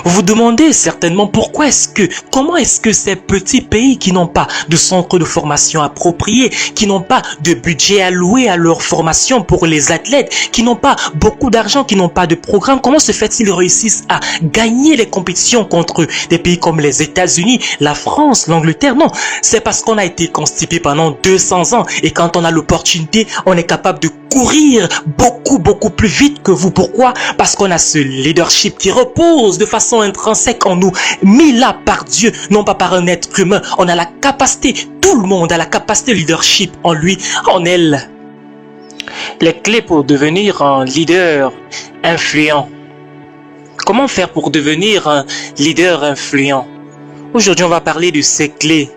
Vous vous demandez certainement comment est-ce que ces petits pays qui n'ont pas de centre de formation approprié, qui n'ont pas de budget alloué à leur formation pour les athlètes, qui n'ont pas beaucoup d'argent, qui n'ont pas de programme, comment se fait-il qu'ils réussissent à gagner les compétitions contre des pays comme les États-Unis, la France, l'Angleterre? Non, c'est parce qu'on a été constipé pendant 200 ans et quand on a l'opportunité, on est capable de courir beaucoup plus vite que vous. Pourquoi? Parce qu'on a ce leadership qui repose de façon intrinsèque en nous, mis là par Dieu, non pas par un être humain. On a la capacité, tout le monde a la capacité de leadership en lui, en elle. Les clés pour devenir un leader influent. Comment faire pour devenir un leader influent? Aujourd'hui, on va parler de ces clés.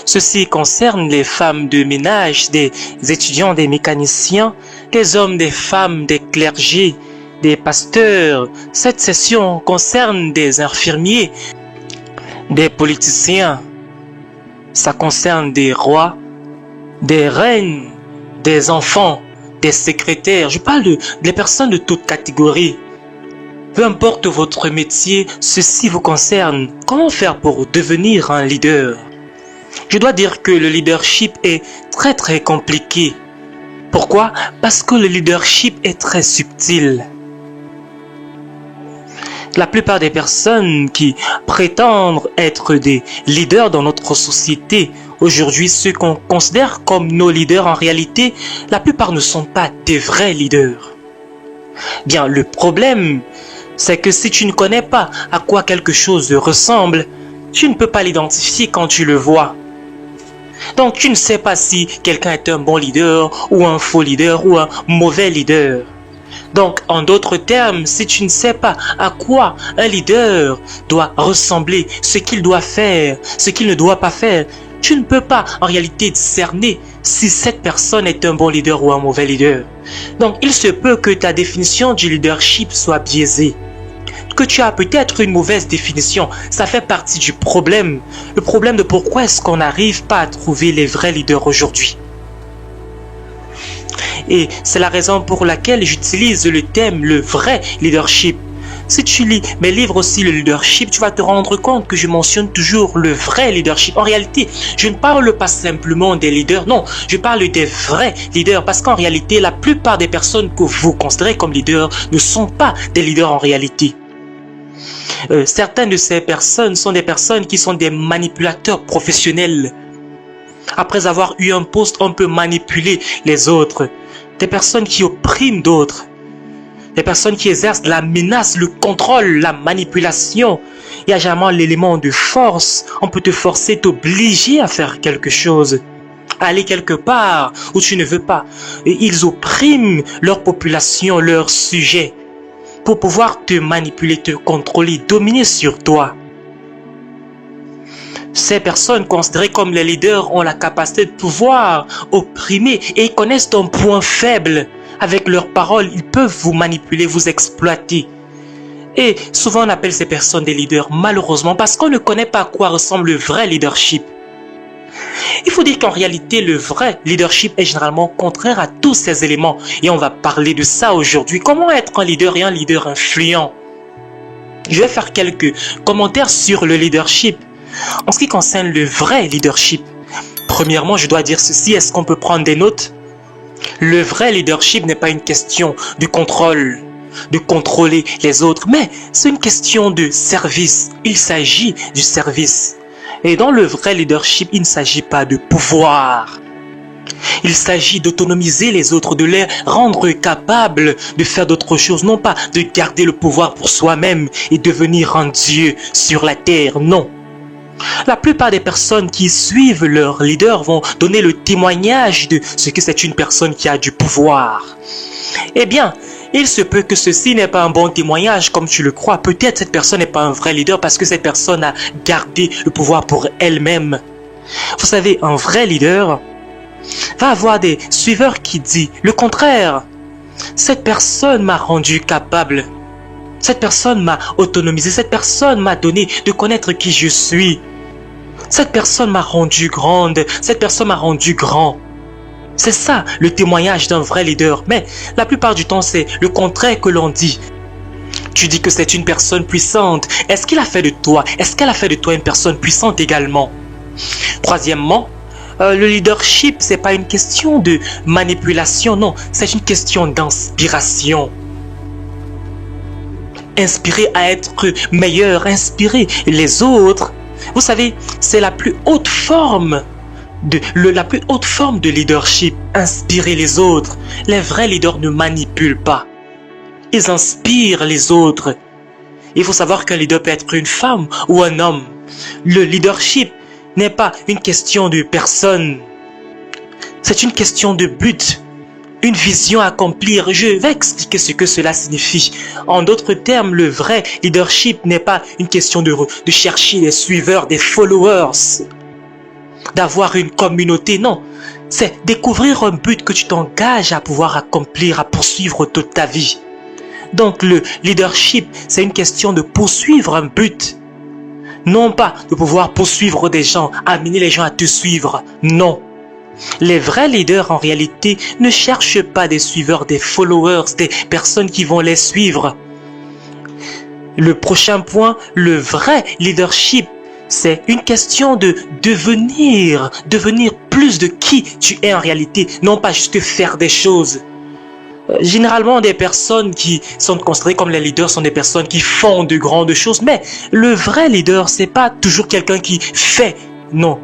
Ceci concerne les femmes de ménage, des étudiants, des mécaniciens, des hommes, des femmes, des clergés, des pasteurs. Cette session concerne des infirmiers, des politiciens. Ça concerne des rois, des reines, des enfants, des secrétaires. Je parle des personnes de toute catégorie. Peu importe votre métier, ceci vous concerne. Comment faire pour devenir un leader? Je dois dire que le leadership est très compliqué. Pourquoi? Parce que le leadership est très subtil. La plupart des personnes qui prétendent être des leaders dans notre société, aujourd'hui ceux qu'on considère comme nos leaders, en réalité, la plupart ne sont pas des vrais leaders. Bien, le problème, c'est que si tu ne connais pas à quoi quelque chose ressemble, tu ne peux pas l'identifier quand tu le vois. Donc tu ne sais pas si quelqu'un est un bon leader ou un faux leader ou un mauvais leader. Donc en d'autres termes, si tu ne sais pas à quoi un leader doit ressembler, ce qu'il doit faire, ce qu'il ne doit pas faire, tu ne peux pas en réalité discerner si cette personne est un bon leader ou un mauvais leader. Donc il se peut que ta définition du leadership soit biaisée, que tu as peut-être une mauvaise définition. Ça fait partie du problème. Le problème de pourquoi est-ce qu'on n'arrive pas à trouver les vrais leaders aujourd'hui. Et c'est la raison pour laquelle j'utilise le thème le vrai leadership. Si tu lis mes livres aussi, le leadership, tu vas te rendre compte que je mentionne toujours le vrai leadership. En réalité, je ne parle pas simplement des leaders, non, je parle des vrais leaders parce qu'en réalité, la plupart des personnes que vous considérez comme leaders ne sont pas des leaders en réalité. Certaines de ces personnes sont des personnes qui sont des manipulateurs professionnels. Après avoir eu un poste, on peut manipuler les autres. Des personnes qui oppriment d'autres. Des personnes qui exercent la menace, le contrôle, la manipulation. Il y a jamais l'élément de force. On peut te forcer, t'obliger à faire quelque chose. Aller quelque part où tu ne veux pas. Et ils oppriment leur population, leurs sujets, pour pouvoir te manipuler, te contrôler, dominer sur toi. Ces personnes considérées comme les leaders ont la capacité de pouvoir opprimer et ils connaissent ton point faible. Avec leurs paroles, ils peuvent vous manipuler, vous exploiter. Et souvent on appelle ces personnes des leaders, malheureusement, parce qu'on ne connaît pas à quoi ressemble le vrai leadership. Il faut dire qu'en réalité, le vrai leadership est généralement contraire à tous ces éléments. Et on va parler de ça aujourd'hui. Comment être un leader et un leader influent? Je vais faire quelques commentaires sur le leadership. En ce qui concerne le vrai leadership, premièrement, je dois dire ceci, est-ce qu'on peut prendre des notes? Le vrai leadership n'est pas une question de contrôle, de contrôler les autres, mais c'est une question de service. Il s'agit du service. Et dans le vrai leadership, il ne s'agit pas de pouvoir. Il s'agit d'autonomiser les autres, de les rendre capables de faire d'autres choses, non pas de garder le pouvoir pour soi-même et devenir un Dieu sur la terre, non. La plupart des personnes qui suivent leur leader vont donner le témoignage de ce que c'est une personne qui a du pouvoir. Eh bien, il se peut que ceci n'est pas un bon témoignage comme tu le crois. Peut-être cette personne n'est pas un vrai leader parce que cette personne a gardé le pouvoir pour elle-même. Vous savez, un vrai leader va avoir des suiveurs qui disent le contraire. Cette personne m'a rendu capable. Cette personne m'a autonomisé. Cette personne m'a donné de connaître qui je suis. Cette personne m'a rendu grande. Cette personne m'a rendu grand. C'est ça le témoignage d'un vrai leader. Mais la plupart du temps, c'est le contraire que l'on dit. Tu dis que c'est une personne puissante. Est-ce qu'il a fait de toi? Est-ce qu'elle a fait de toi une personne puissante également? Troisièmement, le leadership, c'est pas une question de manipulation, non, c'est une question d'inspiration. Inspirer à être meilleur, inspirer les autres. Vous savez, c'est la plus haute forme la plus haute forme de leadership, inspirer les autres. Les vrais leaders ne manipulent pas. Ils inspirent les autres. Il faut savoir qu'un leader peut être une femme ou un homme. Le leadership n'est pas une question de personne. C'est une question de but, une vision à accomplir. Je vais expliquer ce que cela signifie. En d'autres termes, le vrai leadership n'est pas une question de chercher des suiveurs, des followers, d'avoir une communauté, non. C'est découvrir un but que tu t'engages à pouvoir accomplir, à poursuivre toute ta vie. Donc le leadership, c'est une question de poursuivre un but. Non pas de pouvoir poursuivre des gens, amener les gens à te suivre, non. Les vrais leaders en réalité ne cherchent pas des suiveurs, des followers, des personnes qui vont les suivre. Le prochain point, le vrai leadership, c'est une question de devenir plus de qui tu es en réalité, non pas juste faire des choses. Généralement, des personnes qui sont considérées comme les leaders sont des personnes qui font de grandes choses, mais le vrai leader, c'est pas toujours quelqu'un qui fait, non.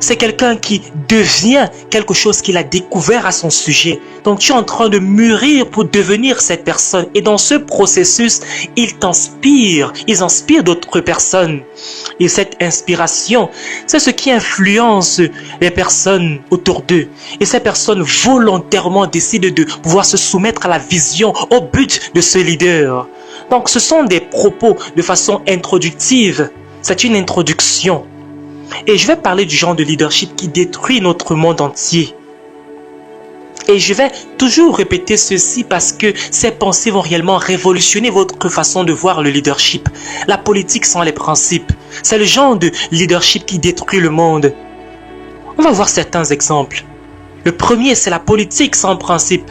C'est quelqu'un qui devient quelque chose qu'il a découvert à son sujet. Donc tu es en train de mûrir pour devenir cette personne. Et dans ce processus, ils t'inspirent. Ils inspirent d'autres personnes. Et cette inspiration, c'est ce qui influence les personnes autour d'eux. Et ces personnes volontairement décident de pouvoir se soumettre à la vision, au but de ce leader. Donc ce sont des propos de façon introductive. C'est une introduction. Et je vais parler du genre de leadership qui détruit notre monde entier. Et je vais toujours répéter ceci parce que ces pensées vont réellement révolutionner votre façon de voir le leadership. La politique sans les principes. C'est le genre de leadership qui détruit le monde. On va voir certains exemples. Le premier, c'est la politique sans principe.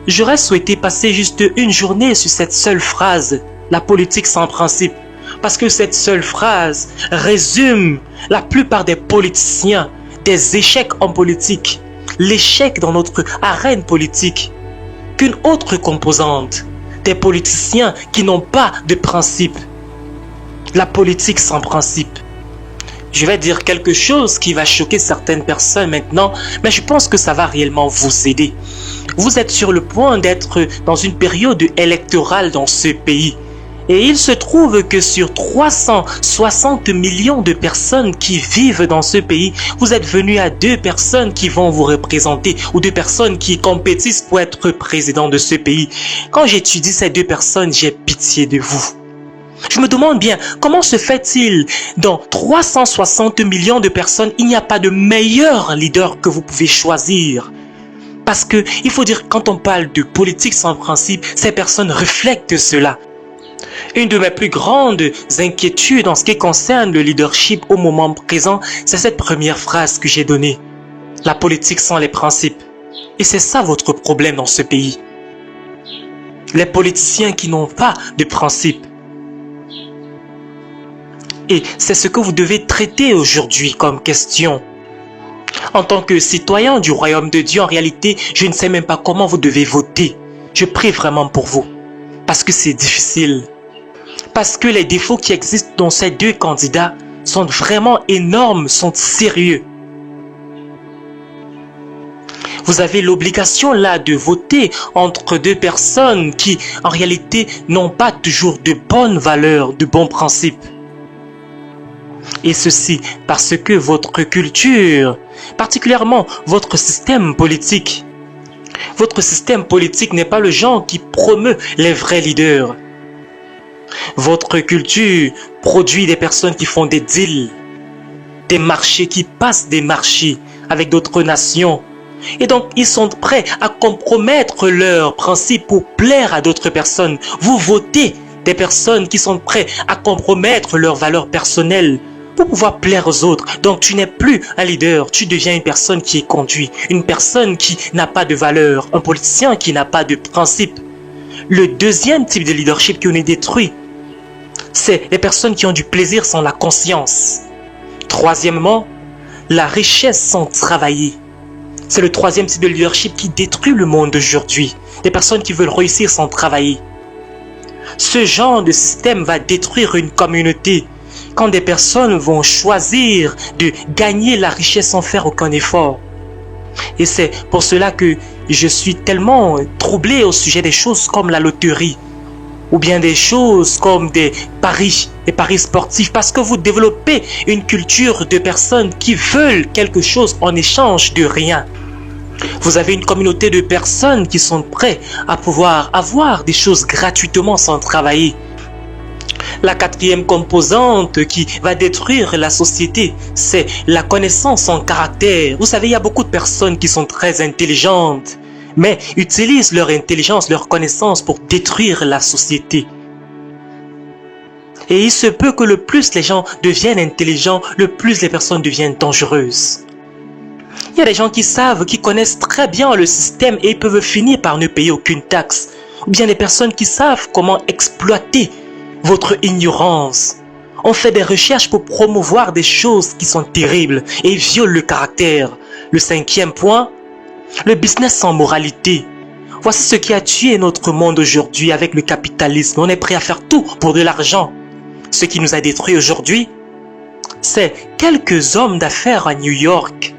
J'aurais souhaité passer juste une journée sur cette seule phrase, la politique sans principe. Parce que cette seule phrase résume la plupart des politiciens, des échecs en politique, l'échec dans notre arène politique, qu'une autre composante, des politiciens qui n'ont pas de principe. La politique sans principe. Je vais dire quelque chose qui va choquer certaines personnes maintenant, mais je pense que ça va réellement vous aider. Vous êtes sur le point d'être dans une période électorale dans ce pays. Et il se trouve que sur 360 millions de personnes qui vivent dans ce pays, vous êtes venu à 2 personnes qui vont vous représenter ou 2 personnes qui compétissent pour être président de ce pays. Quand j'étudie ces 2 personnes, j'ai pitié de vous. Je me demande bien, comment se fait-il dans 360 millions de personnes, il n'y a pas de meilleur leader que vous pouvez choisir? Parce que il faut dire, quand on parle de politique sans principe, ces personnes reflètent cela. Une de mes plus grandes inquiétudes en ce qui concerne le leadership au moment présent, c'est cette première phrase que j'ai donnée. La politique sans les principes. Et c'est ça votre problème dans ce pays. Les politiciens qui n'ont pas de principes. Et c'est ce que vous devez traiter aujourd'hui comme question. En tant que citoyen du royaume de Dieu, en réalité, je ne sais même pas comment vous devez voter. Je prie vraiment pour vous. Parce que c'est difficile. Parce que les défauts qui existent dans ces 2 candidats sont vraiment énormes, sont sérieux. Vous avez l'obligation là de voter entre 2 personnes qui, en réalité, n'ont pas toujours de bonnes valeurs, de bons principes. Et ceci parce que votre culture, particulièrement votre système politique n'est pas le genre qui promeut les vrais leaders. Votre culture produit des personnes qui font des deals, des marchés, qui passent des marchés avec d'autres nations. Et donc, ils sont prêts à compromettre leurs principes pour plaire à d'autres personnes. Vous votez des personnes qui sont prêtes à compromettre leurs valeurs personnelles pour pouvoir plaire aux autres. Donc, tu n'es plus un leader, tu deviens une personne qui est conduite, une personne qui n'a pas de valeur, un politicien qui n'a pas de principe. Le deuxième type de leadership qui nous détruit, c'est les personnes qui ont du plaisir sans la conscience. Troisièmement, la richesse sans travailler. C'est le troisième type de leadership qui détruit le monde d'aujourd'hui. Des personnes qui veulent réussir sans travailler. Ce genre de système va détruire une communauté quand des personnes vont choisir de gagner la richesse sans faire aucun effort. Et c'est pour cela que je suis tellement troublé au sujet des choses comme la loterie ou bien des choses comme des paris sportifs, parce que vous développez une culture de personnes qui veulent quelque chose en échange de rien. Vous avez une communauté de personnes qui sont prêtes à pouvoir avoir des choses gratuitement sans travailler. La quatrième composante qui va détruire la société, c'est la connaissance en caractère. Vous savez, il y a beaucoup de personnes qui sont très intelligentes, mais utilisent leur intelligence, leur connaissance pour détruire la société. Et il se peut que le plus les gens deviennent intelligents, le plus les personnes deviennent dangereuses. Il y a des gens qui savent, qui connaissent très bien le système et ils peuvent finir par ne payer aucune taxe. Ou bien des personnes qui savent comment exploiter votre ignorance. On fait des recherches pour promouvoir des choses qui sont terribles et violent le caractère. Le cinquième point, le business sans moralité. Voici ce qui a tué notre monde aujourd'hui avec le capitalisme. On est prêt à faire tout pour de l'argent. Ce qui nous a détruit aujourd'hui, c'est quelques hommes d'affaires à New York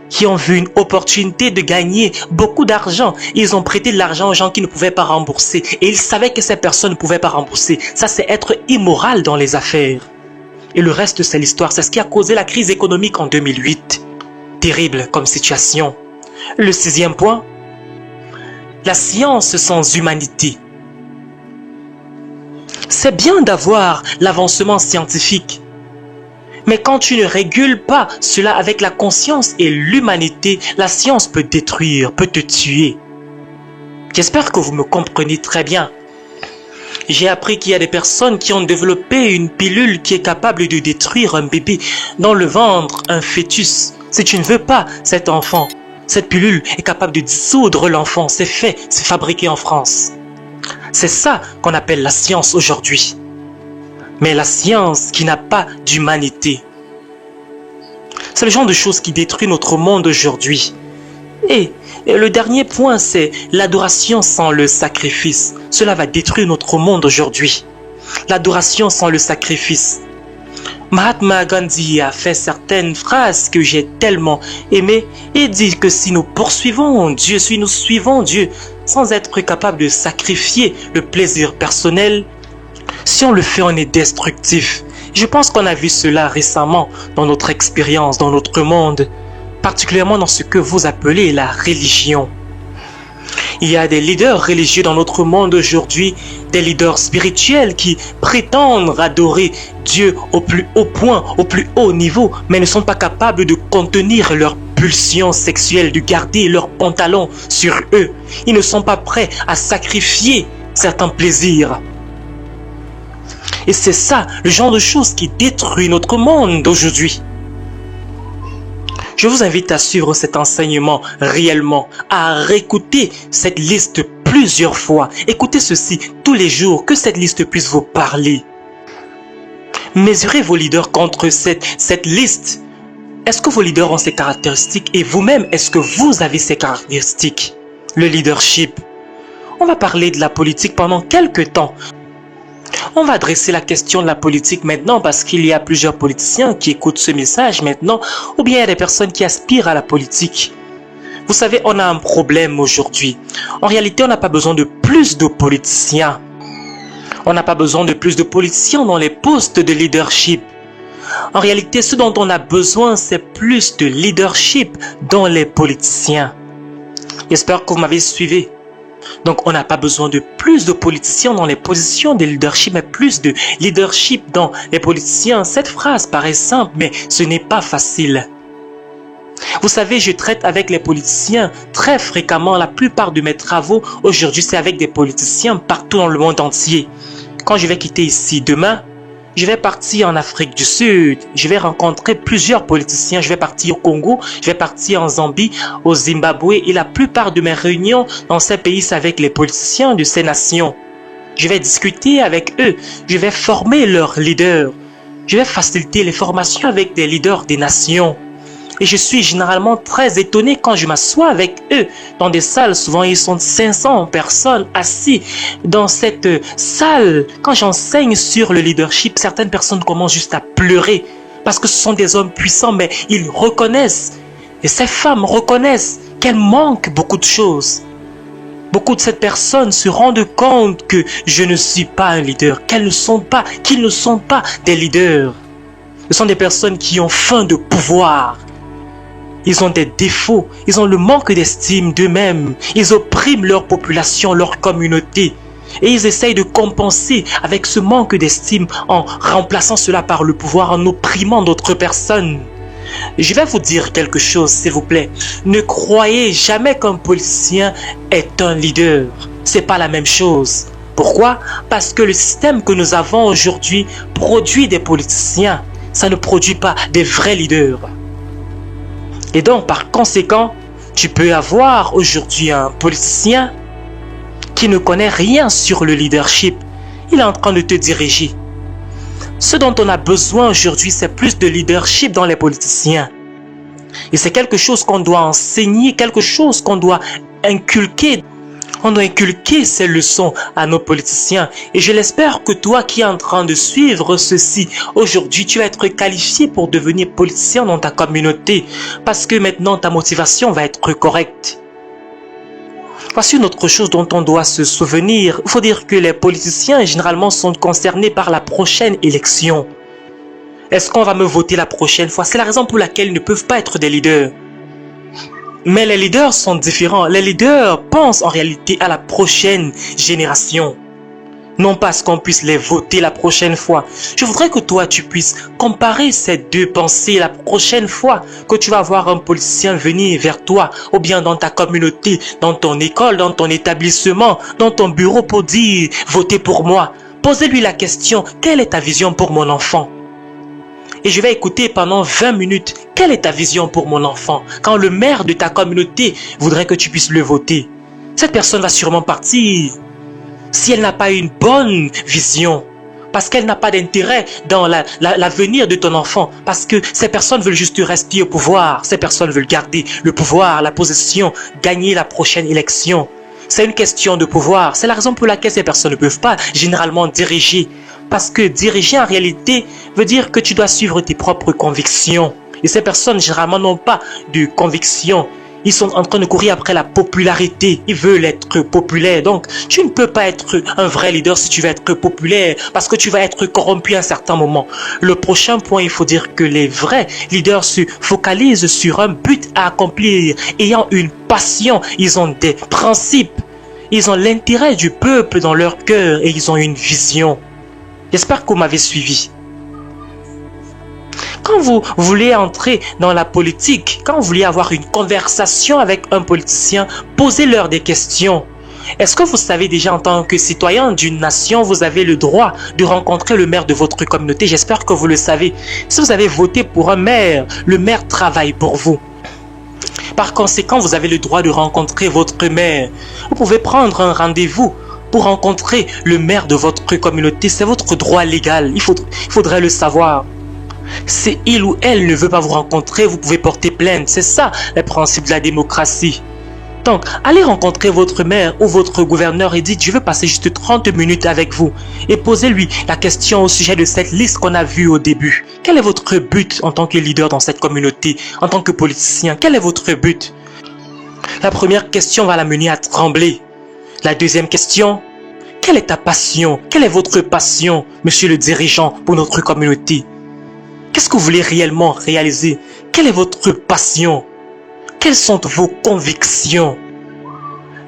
qui ont vu une opportunité de gagner beaucoup d'argent. Ils ont prêté de l'argent aux gens qui ne pouvaient pas rembourser. Et ils savaient que ces personnes ne pouvaient pas rembourser. Ça, c'est être immoral dans les affaires. Et le reste, c'est l'histoire. C'est ce qui a causé la crise économique en 2008. Terrible comme situation. Le sixième point, la science sans humanité. C'est bien d'avoir l'avancement scientifique. Mais quand tu ne régules pas cela avec la conscience et l'humanité, la science peut détruire, peut te tuer. J'espère que vous me comprenez très bien. J'ai appris qu'il y a des personnes qui ont développé une pilule qui est capable de détruire un bébé dans le ventre, un fœtus. Si tu ne veux pas cet enfant, cette pilule est capable de dissoudre l'enfant. C'est fait, c'est fabriqué en France. C'est ça qu'on appelle la science aujourd'hui. Mais la science qui n'a pas d'humanité. C'est le genre de choses qui détruit notre monde aujourd'hui. Et le dernier point, c'est l'adoration sans le sacrifice. Cela va détruire notre monde aujourd'hui. L'adoration sans le sacrifice. Mahatma Gandhi a fait certaines phrases que j'ai tellement aimées et dit que si nous poursuivons Dieu, si nous suivons Dieu sans être capable de sacrifier le plaisir personnel, si on le fait, on est destructif. Je pense qu'on a vu cela récemment dans notre expérience, dans notre monde, particulièrement dans ce que vous appelez la religion. Il y a des leaders religieux dans notre monde aujourd'hui, des leaders spirituels qui prétendent adorer Dieu au plus haut point, au plus haut niveau, mais ne sont pas capables de contenir leurs pulsions sexuelles, de garder leurs pantalons sur eux. Ils ne sont pas prêts à sacrifier certains plaisirs. Et c'est ça, le genre de choses qui détruit notre monde d'aujourd'hui. Je vous invite à suivre cet enseignement réellement, à réécouter cette liste plusieurs fois. Écoutez ceci tous les jours, que cette liste puisse vous parler. Mesurez vos leaders contre cette liste. Est-ce que vos leaders ont ces caractéristiques et vous-même, est-ce que vous avez ces caractéristiques? Le leadership. On va parler de la politique pendant quelques temps. On va adresser la question de la politique maintenant parce qu'il y a plusieurs politiciens qui écoutent ce message maintenant, ou bien il y a des personnes qui aspirent à la politique. Vous savez, on a un problème aujourd'hui. En réalité, on n'a pas besoin de plus de politiciens. On n'a pas besoin de plus de politiciens dans les postes de leadership. En réalité, ce dont on a besoin, c'est plus de leadership dans les politiciens. J'espère que vous m'avez suivi. Donc, on n'a pas besoin de plus de politiciens dans les positions de leadership, mais plus de leadership dans les politiciens. Cette phrase paraît simple, mais ce n'est pas facile. Vous savez, je traite avec les politiciens très fréquemment. La plupart de mes travaux aujourd'hui, c'est avec des politiciens partout dans le monde entier. Quand je vais quitter ici demain, Je vais partir en Afrique du Sud, je vais rencontrer plusieurs politiciens, je vais partir au Congo, je vais partir en Zambie, au Zimbabwe et la plupart de mes réunions dans ces pays, c'est avec les politiciens de ces nations. Je vais discuter avec eux, je vais former leurs leaders, je vais faciliter les formations avec des leaders des nations. Et je suis généralement très étonné quand je m'assois avec eux dans des salles. Souvent, ils sont 500 personnes assis dans cette salle. Quand j'enseigne sur le leadership, certaines personnes commencent juste à pleurer parce que ce sont des hommes puissants, mais ils reconnaissent, et ces femmes reconnaissent qu'elles manquent beaucoup de choses. Beaucoup de ces personnes se rendent compte que je ne suis pas un leader, qu'ils ne sont pas des leaders. Ce sont des personnes qui ont faim de pouvoir. Ils ont des défauts, ils ont le manque d'estime d'eux-mêmes, ils oppriment leur population, leur communauté. Et ils essayent de compenser avec ce manque d'estime en remplaçant cela par le pouvoir, en opprimant d'autres personnes. Je vais vous dire quelque chose, s'il vous plaît. Ne croyez jamais qu'un politicien est un leader. C'est pas la même chose. Pourquoi? Parce que le système que nous avons aujourd'hui produit des politiciens. Ça ne produit pas des vrais leaders. Et donc, par conséquent, tu peux avoir aujourd'hui un politicien qui ne connaît rien sur le leadership. Il est en train de te diriger. Ce dont on a besoin aujourd'hui, c'est plus de leadership dans les politiciens. Et c'est quelque chose qu'on doit enseigner, quelque chose qu'on doit inculquer. On doit inculquer ces leçons à nos politiciens. Et je l'espère que toi qui es en train de suivre ceci, aujourd'hui, tu vas être qualifié pour devenir politicien dans ta communauté. Parce que maintenant, ta motivation va être correcte. Voici une autre chose dont on doit se souvenir. Il faut dire que les politiciens, généralement, sont concernés par la prochaine élection. Est-ce qu'on va me voter la prochaine fois? C'est la raison pour laquelle ils ne peuvent pas être des leaders. Mais les leaders sont différents. Les leaders pensent en réalité à la prochaine génération. Non pas à ce qu'on puisse les voter la prochaine fois. Je voudrais que toi, tu puisses comparer ces deux pensées la prochaine fois que tu vas voir un politicien venir vers toi, ou bien dans ta communauté, dans ton école, dans ton établissement, dans ton bureau pour dire « Votez pour moi ». Posez-lui la question « Quelle est ta vision pour mon enfant ?» Et je vais écouter pendant 20 minutes. Quelle est ta vision pour mon enfant? Quand le maire de ta communauté voudrait que tu puisses le voter, cette personne va sûrement partir. Si elle n'a pas une bonne vision, parce qu'elle n'a pas d'intérêt dans l'avenir de ton enfant, parce que ces personnes veulent juste rester au pouvoir, ces personnes veulent garder le pouvoir, la possession, gagner la prochaine élection. C'est une question de pouvoir. C'est la raison pour laquelle ces personnes ne peuvent pas généralement diriger. Parce que diriger en réalité veut dire que tu dois suivre tes propres convictions. Et ces personnes généralement n'ont pas de convictions. Ils sont en train de courir après la popularité. Ils veulent être populaires. Donc, tu ne peux pas être un vrai leader si tu veux être populaire. Parce que tu vas être corrompu à un certain moment. Le prochain point, il faut dire que les vrais leaders se focalisent sur un but à accomplir. Ayant une passion, ils ont des principes. Ils ont l'intérêt du peuple dans leur cœur et ils ont une vision. J'espère que vous m'avez suivi. Quand vous voulez entrer dans la politique, quand vous voulez avoir une conversation avec un politicien, posez-leur des questions. Est-ce que vous savez déjà en tant que citoyen d'une nation, vous avez le droit de rencontrer le maire de votre communauté? J'espère que vous le savez. Si vous avez voté pour un maire, le maire travaille pour vous. Par conséquent, vous avez le droit de rencontrer votre maire. Vous pouvez prendre un rendez-vous pour rencontrer le maire de votre communauté. C'est votre droit légal. Il faudrait le savoir. Si il ou elle ne veut pas vous rencontrer, vous pouvez porter plainte. C'est ça le principe de la démocratie. Donc, allez rencontrer votre maire ou votre gouverneur et dites « Je veux passer juste 30 minutes avec vous » et posez-lui la question au sujet de cette liste qu'on a vue au début. Quel est votre but en tant que leader dans cette communauté, en tant que politicien? Quel est votre but? La première question va l'amener à trembler. La deuxième question, quelle est ta passion? Quelle est votre passion, monsieur le dirigeant, pour notre communauté? Qu'est-ce que vous voulez réellement réaliser? Quelle est votre passion? Quelles sont vos convictions?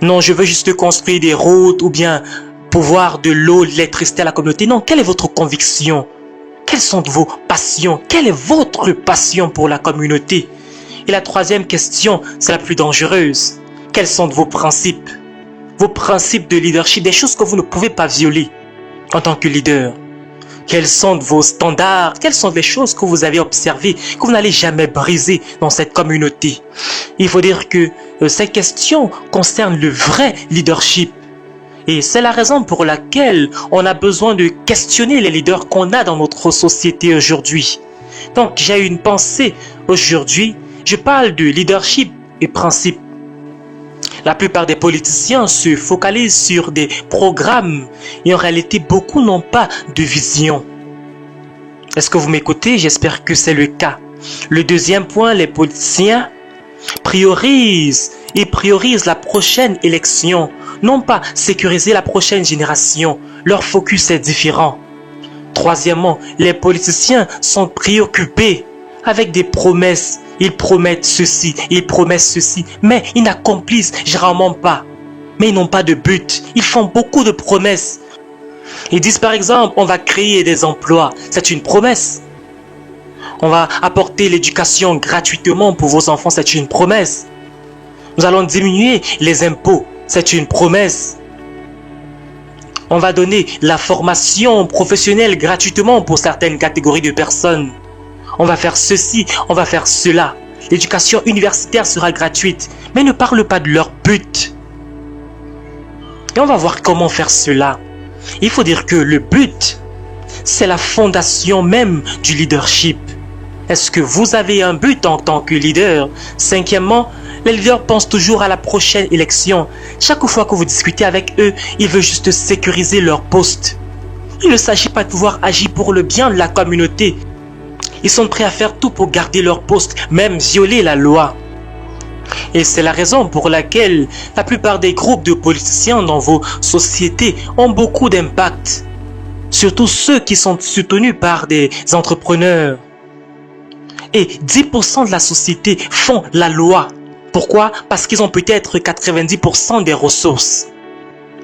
Non, je veux juste construire des routes ou bien pouvoir de l'eau, de l'électricité à la communauté. Non, quelle est votre conviction? Quelles sont vos passions? Quelle est votre passion pour la communauté? Et la troisième question, c'est la plus dangereuse. Quels sont vos principes? Vos principes de leadership, des choses que vous ne pouvez pas violer en tant que leader. Quels sont vos standards? Quelles sont les choses que vous avez observées, que vous n'allez jamais briser dans cette communauté? Il faut dire que ces questions concernent le vrai leadership. Et c'est la raison pour laquelle on a besoin de questionner les leaders qu'on a dans notre société aujourd'hui. Donc j'ai une pensée aujourd'hui, je parle de leadership et principe. La plupart des politiciens se focalisent sur des programmes et en réalité beaucoup n'ont pas de vision. Est-ce que vous m'écoutez? J'espère que c'est le cas. Le deuxième point, les politiciens priorisent la prochaine élection, non pas sécuriser la prochaine génération. Leur focus est différent. Troisièmement, les politiciens sont préoccupés avec des promesses. Ils promettent ceci, mais ils n'accomplissent généralement pas. Mais ils n'ont pas de but. Ils font beaucoup de promesses. Ils disent par exemple, on va créer des emplois. C'est une promesse. On va apporter l'éducation gratuitement pour vos enfants. C'est une promesse. Nous allons diminuer les impôts. C'est une promesse. On va donner la formation professionnelle gratuitement pour certaines catégories de personnes. On va faire ceci, on va faire cela. L'éducation universitaire sera gratuite. Mais ne parle pas de leur but. Et on va voir comment faire cela. Il faut dire que le but, c'est la fondation même du leadership. Est-ce que vous avez un but en tant que leader? Cinquièmement, les leaders pensent toujours à la prochaine élection. Chaque fois que vous discutez avec eux, ils veulent juste sécuriser leur poste. Il ne s'agit pas de pouvoir agir pour le bien de la communauté. Ils sont prêts à faire tout pour garder leur poste, même violer la loi. Et c'est la raison pour laquelle la plupart des groupes de politiciens dans vos sociétés ont beaucoup d'impact. Surtout ceux qui sont soutenus par des entrepreneurs. Et 10% de la société font la loi. Pourquoi? Parce qu'ils ont peut-être 90% des ressources.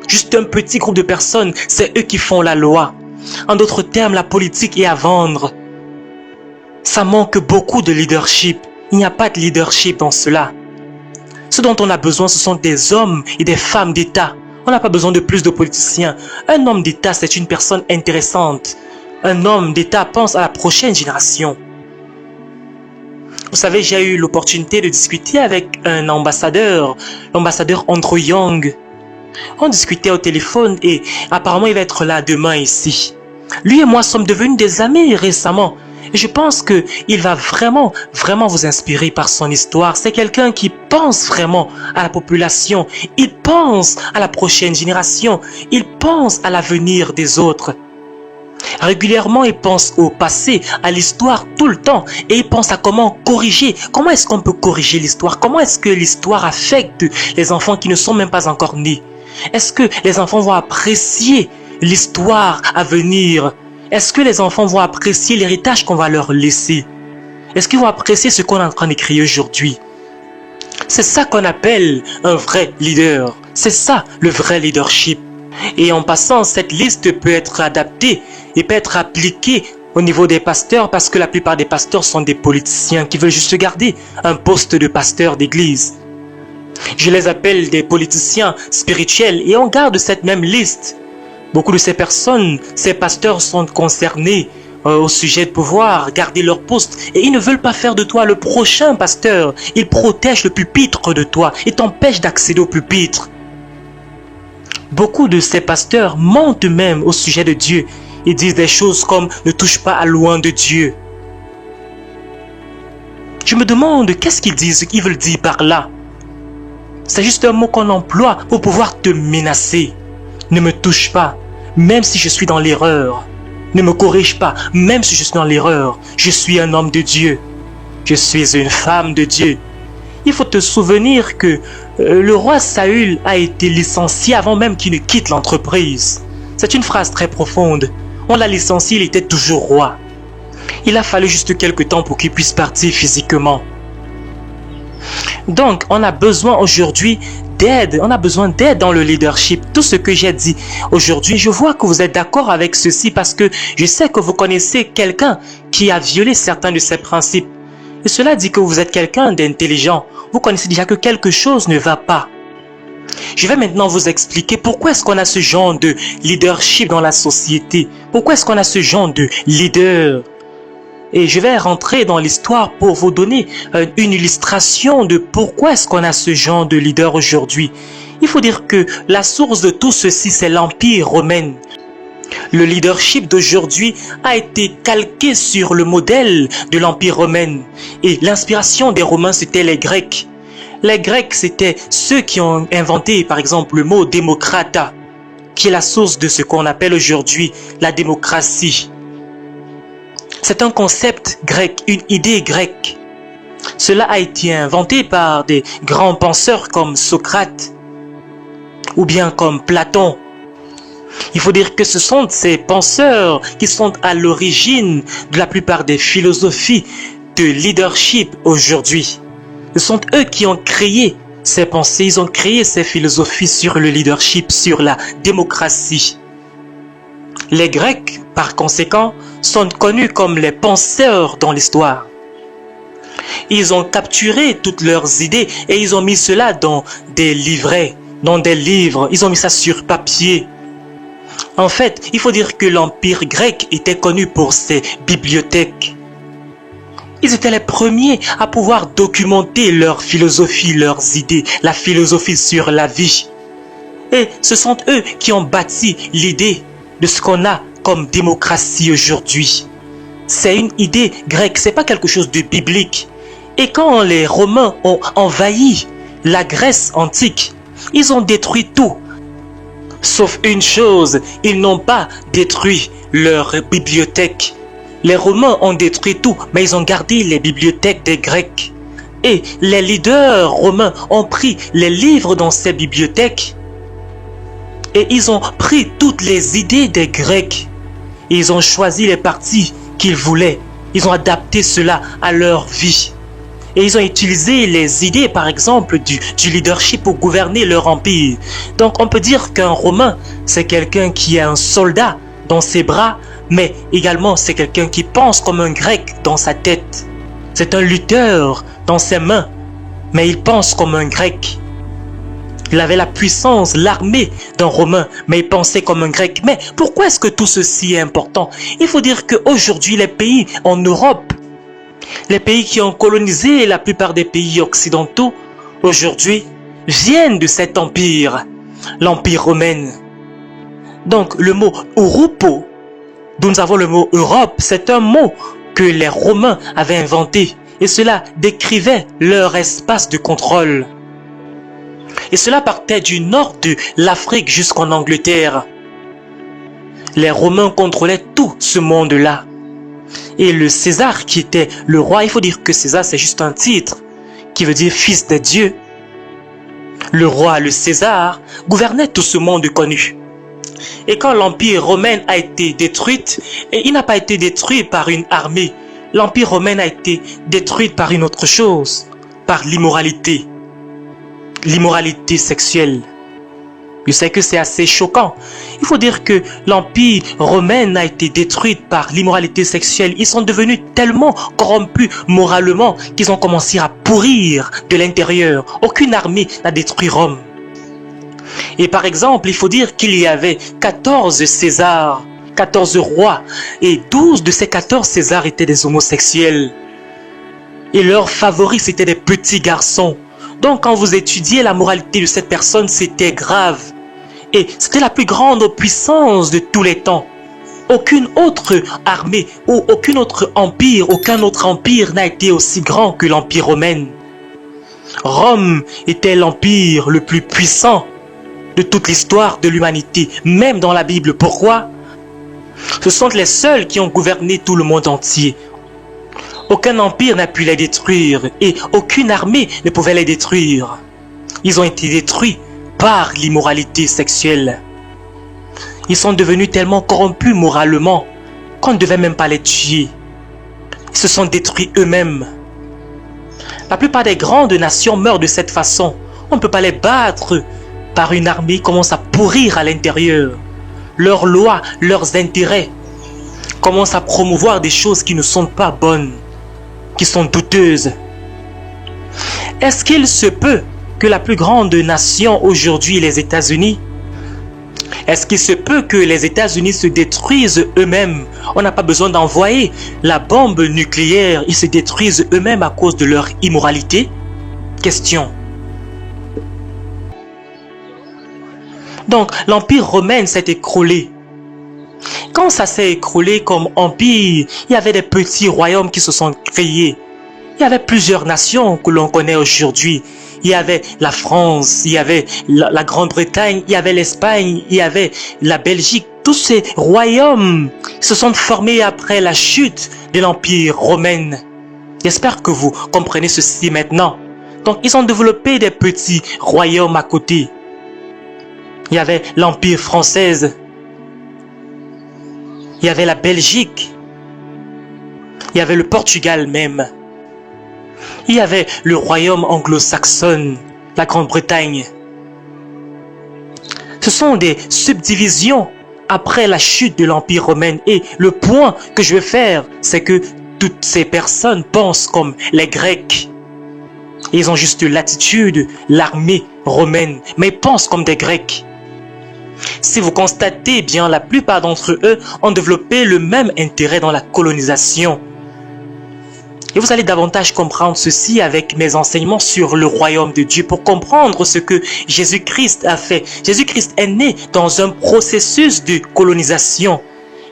Juste un petit groupe de personnes, c'est eux qui font la loi. En d'autres termes, la politique est à vendre. Ça manque beaucoup de leadership. Il n'y a pas de leadership dans cela. Ce dont on a besoin, ce sont des hommes et des femmes d'État. On n'a pas besoin de plus de politiciens. Un homme d'État, c'est une personne intéressante. Un homme d'État pense à la prochaine génération. Vous savez, j'ai eu l'opportunité de discuter avec un ambassadeur, l'ambassadeur Andrew Young. On discutait au téléphone et apparemment il va être là demain ici. Lui et moi sommes devenus des amis récemment. Et je pense qu'il va vraiment vous inspirer par son histoire. C'est quelqu'un qui pense vraiment à la population. Il pense à la prochaine génération. Il pense à l'avenir des autres. Régulièrement, il pense au passé, à l'histoire tout le temps. Et il pense à comment corriger. Comment est-ce qu'on peut corriger l'histoire? Comment est-ce que l'histoire affecte les enfants qui ne sont même pas encore nés? Est-ce que les enfants vont apprécier l'histoire à venir? Est-ce que les enfants vont apprécier l'héritage qu'on va leur laisser? Est-ce qu'ils vont apprécier ce qu'on est en train d'écrire aujourd'hui? C'est ça qu'on appelle un vrai leader. C'est ça le vrai leadership. Et en passant, cette liste peut être adaptée et peut être appliquée au niveau des pasteurs parce que la plupart des pasteurs sont des politiciens qui veulent juste garder un poste de pasteur d'église. Je les appelle des politiciens spirituels et on garde cette même liste. Beaucoup de ces personnes, ces pasteurs sont concernés au sujet de pouvoir garder leur poste et ils ne veulent pas faire de toi le prochain pasteur. Ils protègent le pupitre de toi et t'empêchent d'accéder au pupitre. Beaucoup de ces pasteurs mentent même au sujet de Dieu. Ils disent des choses comme « ne touche pas à loin de Dieu ». Je me demande qu'est-ce qu'ils disent, ce qu'ils veulent dire par là. C'est juste un mot qu'on emploie pour pouvoir te menacer. Ne me touche pas, même si je suis dans l'erreur. Ne me corrige pas, même si je suis dans l'erreur. Je suis un homme de Dieu. Je suis une femme de Dieu. Il faut te souvenir que le roi Saül a été licencié avant même qu'il ne quitte l'entreprise. C'est une phrase très profonde. On l'a licencié, il était toujours roi. Il a fallu juste quelques temps pour qu'il puisse partir physiquement. Donc, on a besoin aujourd'hui d'aide. On a besoin d'aide dans le leadership. Tout ce que j'ai dit aujourd'hui, je vois que vous êtes d'accord avec ceci parce que je sais que vous connaissez quelqu'un qui a violé certains de ces principes. Et cela dit que vous êtes quelqu'un d'intelligent. Vous connaissez déjà que quelque chose ne va pas. Je vais maintenant vous expliquer pourquoi est-ce qu'on a ce genre de leadership dans la société. Pourquoi est-ce qu'on a ce genre de leader. Et je vais rentrer dans l'histoire pour vous donner une illustration de pourquoi est-ce qu'on a ce genre de leader aujourd'hui. Il faut dire que la source de tout ceci, c'est l'Empire romain. Le leadership d'aujourd'hui a été calqué sur le modèle de l'Empire romain. Et l'inspiration des Romains, c'était les Grecs. Les Grecs, c'était ceux qui ont inventé, par exemple, le mot démocrata, qui est la source de ce qu'on appelle aujourd'hui la démocratie. C'est un concept grec, une idée grecque. Cela a été inventé par des grands penseurs comme Socrate ou bien comme Platon. Il faut dire que ce sont ces penseurs qui sont à l'origine de la plupart des philosophies de leadership aujourd'hui. Ce sont eux qui ont créé ces pensées, ils ont créé ces philosophies sur le leadership, sur la démocratie. Les Grecs, par conséquent, sont connus comme les penseurs dans l'histoire. Ils ont capturé toutes leurs idées et ils ont mis cela dans des livrets, dans des livres, ils ont mis ça sur papier. En fait, il faut dire que l'Empire grec était connu pour ses bibliothèques. Ils étaient les premiers à pouvoir documenter leur philosophie, leurs idées, la philosophie sur la vie. Et ce sont eux qui ont bâti l'idée de ce qu'on a comme démocratie aujourd'hui. C'est une idée grecque, c'est pas quelque chose de biblique. Et quand les Romains ont envahi la Grèce antique, ils ont détruit tout. Sauf une chose, ils n'ont pas détruit leur bibliothèque. Les Romains ont détruit tout, mais ils ont gardé les bibliothèques des Grecs. Et les leaders romains ont pris les livres dans ces bibliothèques et ils ont pris toutes les idées des Grecs. Et ils ont choisi les parties qu'ils voulaient. Ils ont adapté cela à leur vie. Et ils ont utilisé les idées, par exemple, du leadership pour gouverner leur empire. Donc on peut dire qu'un Romain, c'est quelqu'un qui a un soldat dans ses bras, mais également c'est quelqu'un qui pense comme un Grec dans sa tête. C'est un lutteur dans ses mains, mais il pense comme un Grec. Il avait la puissance, l'armée d'un Romain, mais il pensait comme un Grec. Mais pourquoi est-ce que tout ceci est important? Il faut dire qu'aujourd'hui, les pays en Europe, les pays qui ont colonisé la plupart des pays occidentaux, aujourd'hui, viennent de cet empire, l'Empire romain. Donc, le mot Europo, d'où nous avons le mot Europe, c'est un mot que les Romains avaient inventé. Et cela décrivait leur espace de contrôle. Et cela partait du nord de l'Afrique jusqu'en Angleterre. Les Romains contrôlaient tout ce monde-là. Et le César qui était le roi, il faut dire que César c'est juste un titre qui veut dire fils de Dieu. Le roi, le César, gouvernait tout ce monde connu. Et quand l'Empire romain a été détruit, et il n'a pas été détruit par une armée, l'Empire romain a été détruit par une autre chose, par l'immoralité. L'immoralité sexuelle. Je sais que c'est assez choquant. Il faut dire que l'Empire romain a été détruit par l'immoralité sexuelle. Ils sont devenus tellement corrompus moralement qu'ils ont commencé à pourrir de l'intérieur. Aucune armée n'a détruit Rome. Et par exemple, il faut dire qu'il y avait 14 Césars, 14 rois, et 12 de ces 14 Césars étaient des homosexuels. Et leurs favoris, c'était des petits garçons. Donc quand vous étudiez la moralité de cette personne, c'était grave. Et c'était la plus grande puissance de tous les temps. Aucune autre armée ou aucun autre empire n'a été aussi grand que l'Empire romain. Rome était l'empire le plus puissant de toute l'histoire de l'humanité, même dans la Bible. Pourquoi? Ce sont les seuls qui ont gouverné tout le monde entier. Aucun empire n'a pu les détruire et aucune armée ne pouvait les détruire. Ils ont été détruits par l'immoralité sexuelle. Ils sont devenus tellement corrompus moralement qu'on ne devait même pas les tuer. Ils se sont détruits eux-mêmes. La plupart des grandes nations meurent de cette façon. On ne peut pas les battre par une armée qui commence à pourrir à l'intérieur. Leurs lois, leurs intérêts commencent à promouvoir des choses qui ne sont pas bonnes, qui sont douteuses. Est-ce qu'il se peut que la plus grande nation aujourd'hui, les États-Unis, est-ce qu'il se peut que les États-Unis se détruisent eux-mêmes? On n'a pas besoin d'envoyer la bombe nucléaire, ils se détruisent eux-mêmes à cause de leur immoralité? Question. Donc, l'Empire romain s'est écroulé. Quand ça s'est écroulé comme empire, il y avait des petits royaumes qui se sont créés. Il y avait plusieurs nations que l'on connaît aujourd'hui. Il y avait la France, il y avait la Grande-Bretagne, il y avait l'Espagne, il y avait la Belgique. Tous ces royaumes se sont formés après la chute de l'Empire romain. J'espère que vous comprenez ceci maintenant. Donc, ils ont développé des petits royaumes à côté. Il y avait l'Empire français. Il y avait la Belgique. Il y avait le Portugal même. Il y avait le royaume anglo-saxon, la Grande-Bretagne. Ce sont des subdivisions après la chute de l'Empire romain. Et le point que je veux faire, c'est que toutes ces personnes pensent comme les Grecs. Ils ont juste l'attitude, l'armée romaine, mais ils pensent comme des Grecs. Si vous constatez bien, la plupart d'entre eux ont développé le même intérêt dans la colonisation. Et vous allez davantage comprendre ceci avec mes enseignements sur le royaume de Dieu pour comprendre ce que Jésus-Christ a fait. Jésus-Christ est né dans un processus de colonisation.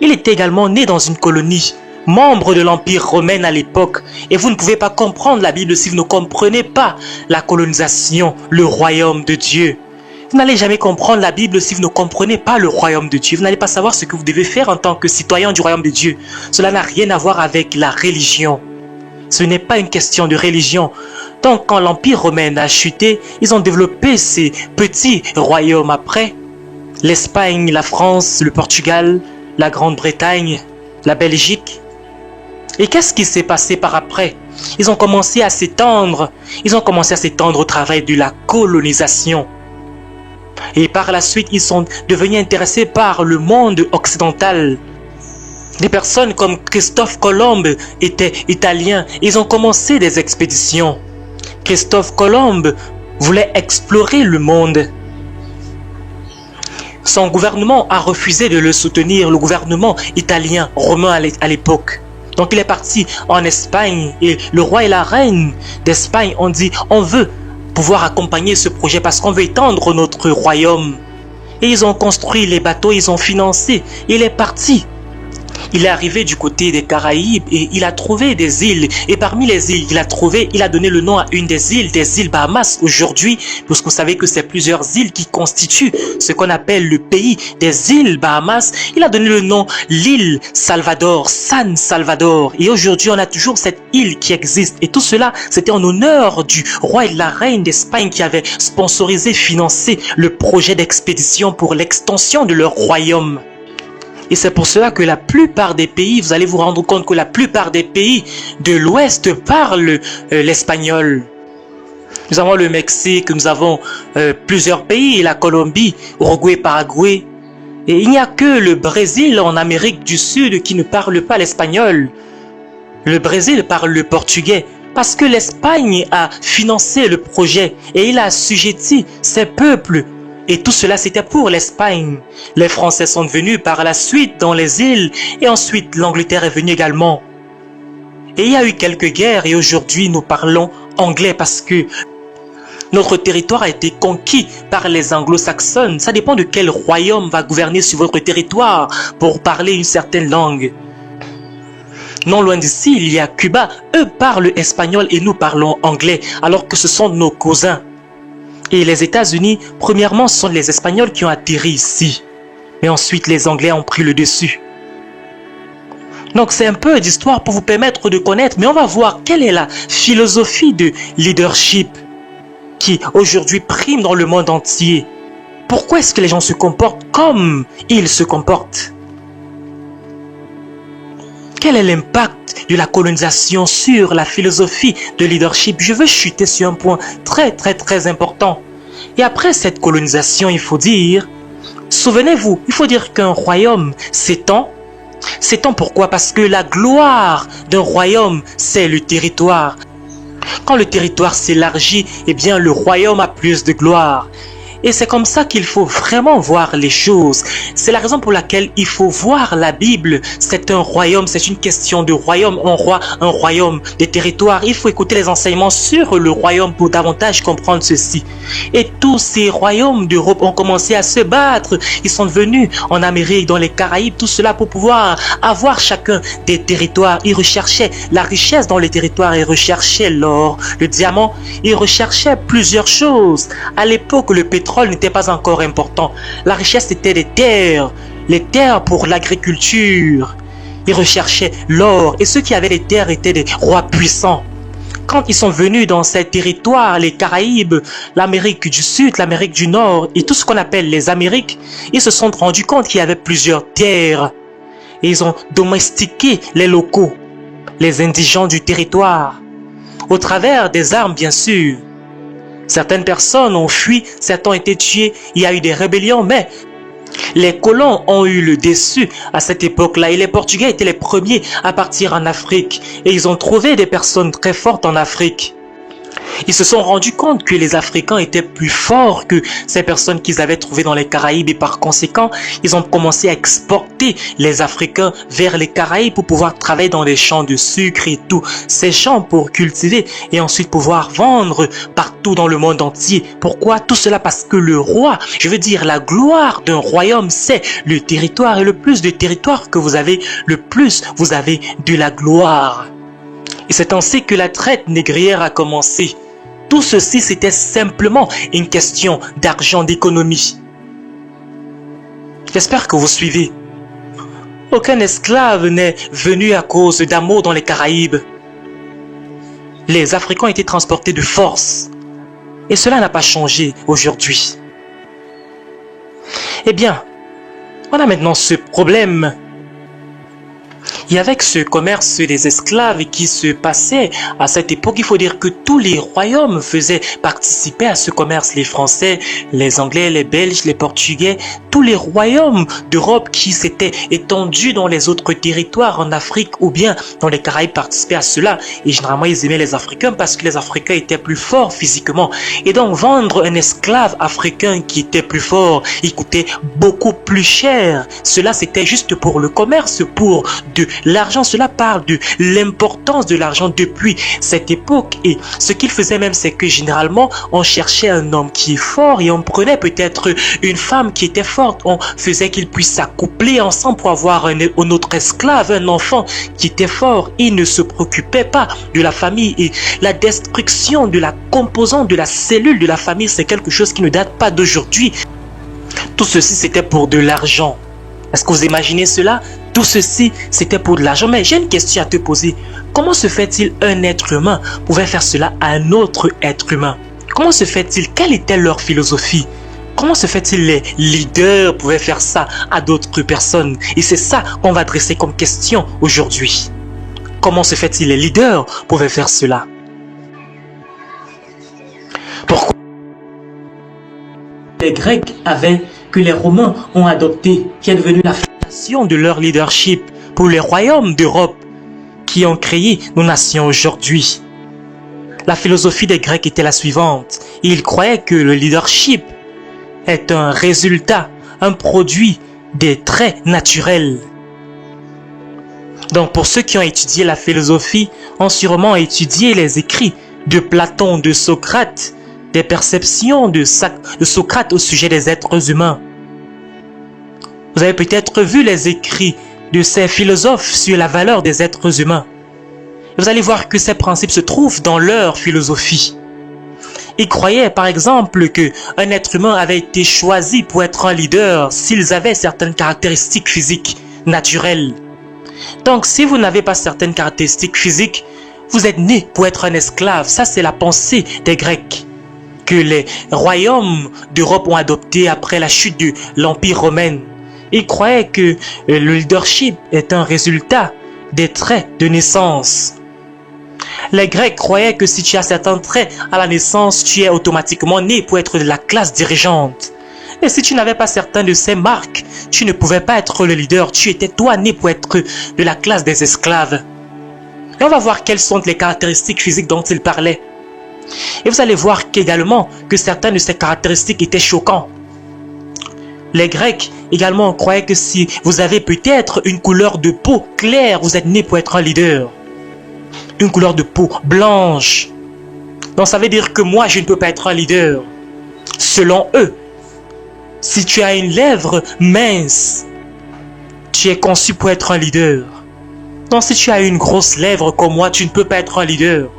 Il était également né dans une colonie, membre de l'Empire romain à l'époque. Et vous ne pouvez pas comprendre la Bible si vous ne comprenez pas la colonisation, le royaume de Dieu. Vous n'allez jamais comprendre la Bible si vous ne comprenez pas le royaume de Dieu. Vous n'allez pas savoir ce que vous devez faire en tant que citoyen du royaume de Dieu. Cela n'a rien à voir avec la religion. Ce n'est pas une question de religion. Donc, quand l'Empire romain a chuté, ils ont développé ces petits royaumes après. L'Espagne, la France, le Portugal, la Grande-Bretagne, la Belgique. Et qu'est-ce qui s'est passé par après? Ils ont commencé à s'étendre. Ils ont commencé à s'étendre au travail de la colonisation. Et par la suite, ils sont devenus intéressés par le monde occidental. Des personnes comme Christophe Colomb étaient italiens. Ils ont commencé des expéditions. Christophe Colomb voulait explorer le monde. Son gouvernement a refusé de le soutenir, le gouvernement italien, romain à l'époque. Donc il est parti en Espagne et le roi et la reine d'Espagne ont dit « On veut pouvoir accompagner ce projet parce qu'on veut étendre notre royaume. » Et ils ont construit les bateaux, ils ont financé. Il est parti. Il est arrivé du côté des Caraïbes et il a trouvé des îles. Et parmi les îles qu'il a trouvées, il a donné le nom à une des îles Bahamas aujourd'hui, parce que vous savez que c'est plusieurs îles qui constituent ce qu'on appelle le pays des îles Bahamas. Il a donné le nom l'île Salvador, San Salvador. Et aujourd'hui, on a toujours cette île qui existe. Et tout cela, c'était en honneur du roi et de la reine d'Espagne qui avaient sponsorisé, financé le projet d'expédition pour l'extension de leur royaume. Et c'est pour cela que la plupart des pays, vous allez vous rendre compte que la plupart des pays de l'Ouest parlent l'espagnol. Nous avons le Mexique, nous avons plusieurs pays, la Colombie, Uruguay, Paraguay. Et il n'y a que le Brésil en Amérique du Sud qui ne parle pas l'espagnol. Le Brésil parle le portugais parce que l'Espagne a financé le projet et il a assujetti ses peuples. Et tout cela, c'était pour l'Espagne. Les Français sont venus par la suite dans les îles et ensuite l'Angleterre est venue également. Et il y a eu quelques guerres et aujourd'hui nous parlons anglais parce que notre territoire a été conquis par les anglo-saxons. Ça dépend de quel royaume va gouverner sur votre territoire pour parler une certaine langue. Non loin d'ici, il y a Cuba. Eux parlent espagnol et nous parlons anglais alors que ce sont nos cousins. Et les États-Unis, premièrement, ce sont les Espagnols qui ont atterri ici. Mais ensuite, les Anglais ont pris le dessus. Donc, c'est un peu d'histoire pour vous permettre de connaître. Mais on va voir quelle est la philosophie de leadership qui, aujourd'hui, prime dans le monde entier. Pourquoi est-ce que les gens se comportent comme ils se comportent? Quel est l'impact de la colonisation sur la philosophie de leadership? Je veux chuter sur un point très important. Et après cette colonisation, il faut dire, souvenez-vous, il faut dire qu'un royaume s'étend. S'étend pourquoi? Parce que la gloire d'un royaume, c'est le territoire. Quand le territoire s'élargit, eh bien le royaume a plus de gloire. Et c'est comme ça qu'il faut vraiment voir les choses. C'est la raison pour laquelle il faut voir la Bible. C'est un royaume, c'est une question de royaume, un royaume, des territoires. Il faut écouter les enseignements sur le royaume pour davantage comprendre ceci. Et tous ces royaumes d'Europe ont commencé à se battre. Ils sont venus en Amérique, dans les Caraïbes, tout cela pour pouvoir avoir chacun des territoires. Ils recherchaient la richesse dans les territoires, ils recherchaient l'or, le diamant, ils recherchaient plusieurs choses. À l'époque, le pétrole n'était pas encore important. La richesse était les terres pour l'agriculture. Ils recherchaient l'or et ceux qui avaient les terres étaient des rois puissants. Quand ils sont venus dans ces territoires, les Caraïbes, l'Amérique du Sud, l'Amérique du Nord et tout ce qu'on appelle les Amériques, ils se sont rendus compte qu'il y avait plusieurs terres. Et ils ont domestiqué les locaux, les indigents du territoire, au travers des armes bien sûr. Certaines personnes ont fui, certains ont été tués, il y a eu des rébellions, mais les colons ont eu le dessus à cette époque-là et les Portugais étaient les premiers à partir en Afrique et ils ont trouvé des personnes très fortes en Afrique. Ils se sont rendus compte que les Africains étaient plus forts que ces personnes qu'ils avaient trouvées dans les Caraïbes et par conséquent, ils ont commencé à exporter les Africains vers les Caraïbes pour pouvoir travailler dans les champs de sucre et tout, ces champs pour cultiver et ensuite pouvoir vendre partout dans le monde entier. Pourquoi? Tout cela parce que le roi, je veux dire la gloire d'un royaume, c'est le territoire et le plus de territoire que vous avez, le plus vous avez de la gloire. Et c'est ainsi que la traite négrière a commencé. Tout ceci, c'était simplement une question d'argent, d'économie. J'espère que vous suivez. Aucun esclave n'est venu à cause d'amour dans les Caraïbes. Les Africains ont été transportés de force. Et cela n'a pas changé aujourd'hui. Eh bien, on a maintenant ce problème. Et avec ce commerce des esclaves qui se passait à cette époque, il faut dire que tous les royaumes faisaient participer à ce commerce. Les Français, les Anglais, les Belges, les Portugais, tous les royaumes d'Europe qui s'étaient étendus dans les autres territoires en Afrique ou bien dans les Caraïbes participaient à cela. Et généralement, ils aimaient les Africains parce que les Africains étaient plus forts physiquement. Et donc, vendre un esclave africain qui était plus fort, il coûtait beaucoup plus cher. Cela, c'était juste pour le commerce, pour de l'argent. Cela parle de l'importance de l'argent depuis cette époque. Et ce qu'il faisait même, c'est que généralement, on cherchait un homme qui est fort et on prenait peut-être une femme qui était forte. On faisait qu'ils puissent s'accoupler ensemble pour avoir un autre esclave, un enfant qui était fort. Il ne se préoccupait pas de la famille et la destruction de la composante de la cellule de la famille, c'est quelque chose qui ne date pas d'aujourd'hui. Tout ceci, c'était pour de l'argent. Est-ce que vous imaginez cela? Tout ceci, c'était pour de l'argent. Mais j'ai une question à te poser. Comment se fait-il un être humain pouvait faire cela à un autre être humain? Comment se fait-il? Quelle était leur philosophie? Comment se fait-il les leaders pouvaient faire ça à d'autres personnes? Et c'est ça qu'on va dresser comme question aujourd'hui. Comment se fait-il les leaders pouvaient faire cela? Pourquoi les Grecs avaient que les Romains ont adopté, qui est devenu la fondation de leur leadership pour les royaumes d'Europe qui ont créé nos nations aujourd'hui? La philosophie des Grecs était la suivante. Ils croyaient que le leadership est un résultat, un produit des traits naturels. Donc pour ceux qui ont étudié la philosophie, ont sûrement étudié les écrits de Platon, de Socrate, des perceptions de Socrate au sujet des êtres humains. Vous avez peut-être vu les écrits de ces philosophes sur la valeur des êtres humains. Vous allez voir que ces principes se trouvent dans leur philosophie. Ils croyaient par exemple qu'un être humain avait été choisi pour être un leader s'ils avaient certaines caractéristiques physiques naturelles. Donc si vous n'avez pas certaines caractéristiques physiques, vous êtes né pour être un esclave. Ça c'est la pensée des Grecs que les royaumes d'Europe ont adopté après la chute de l'Empire romain. Ils croyaient que le leadership est un résultat des traits de naissance. Les Grecs croyaient que si tu as certains traits à la naissance, tu es automatiquement né pour être de la classe dirigeante. Et si tu n'avais pas certains de ces marques, tu ne pouvais pas être le leader. Tu étais toi né pour être de la classe des esclaves. Et on va voir quelles sont les caractéristiques physiques dont il parlait. Et vous allez voir qu'également que certaines de ces caractéristiques étaient choquantes. Les Grecs également croyaient que si vous avez peut-être une couleur de peau claire, vous êtes né pour être un leader. Une couleur de peau blanche. Donc ça veut dire que moi, je ne peux pas être un leader. Selon eux, si tu as une lèvre mince, tu es conçu pour être un leader. Donc si tu as une grosse lèvre comme moi, tu ne peux pas être un leader.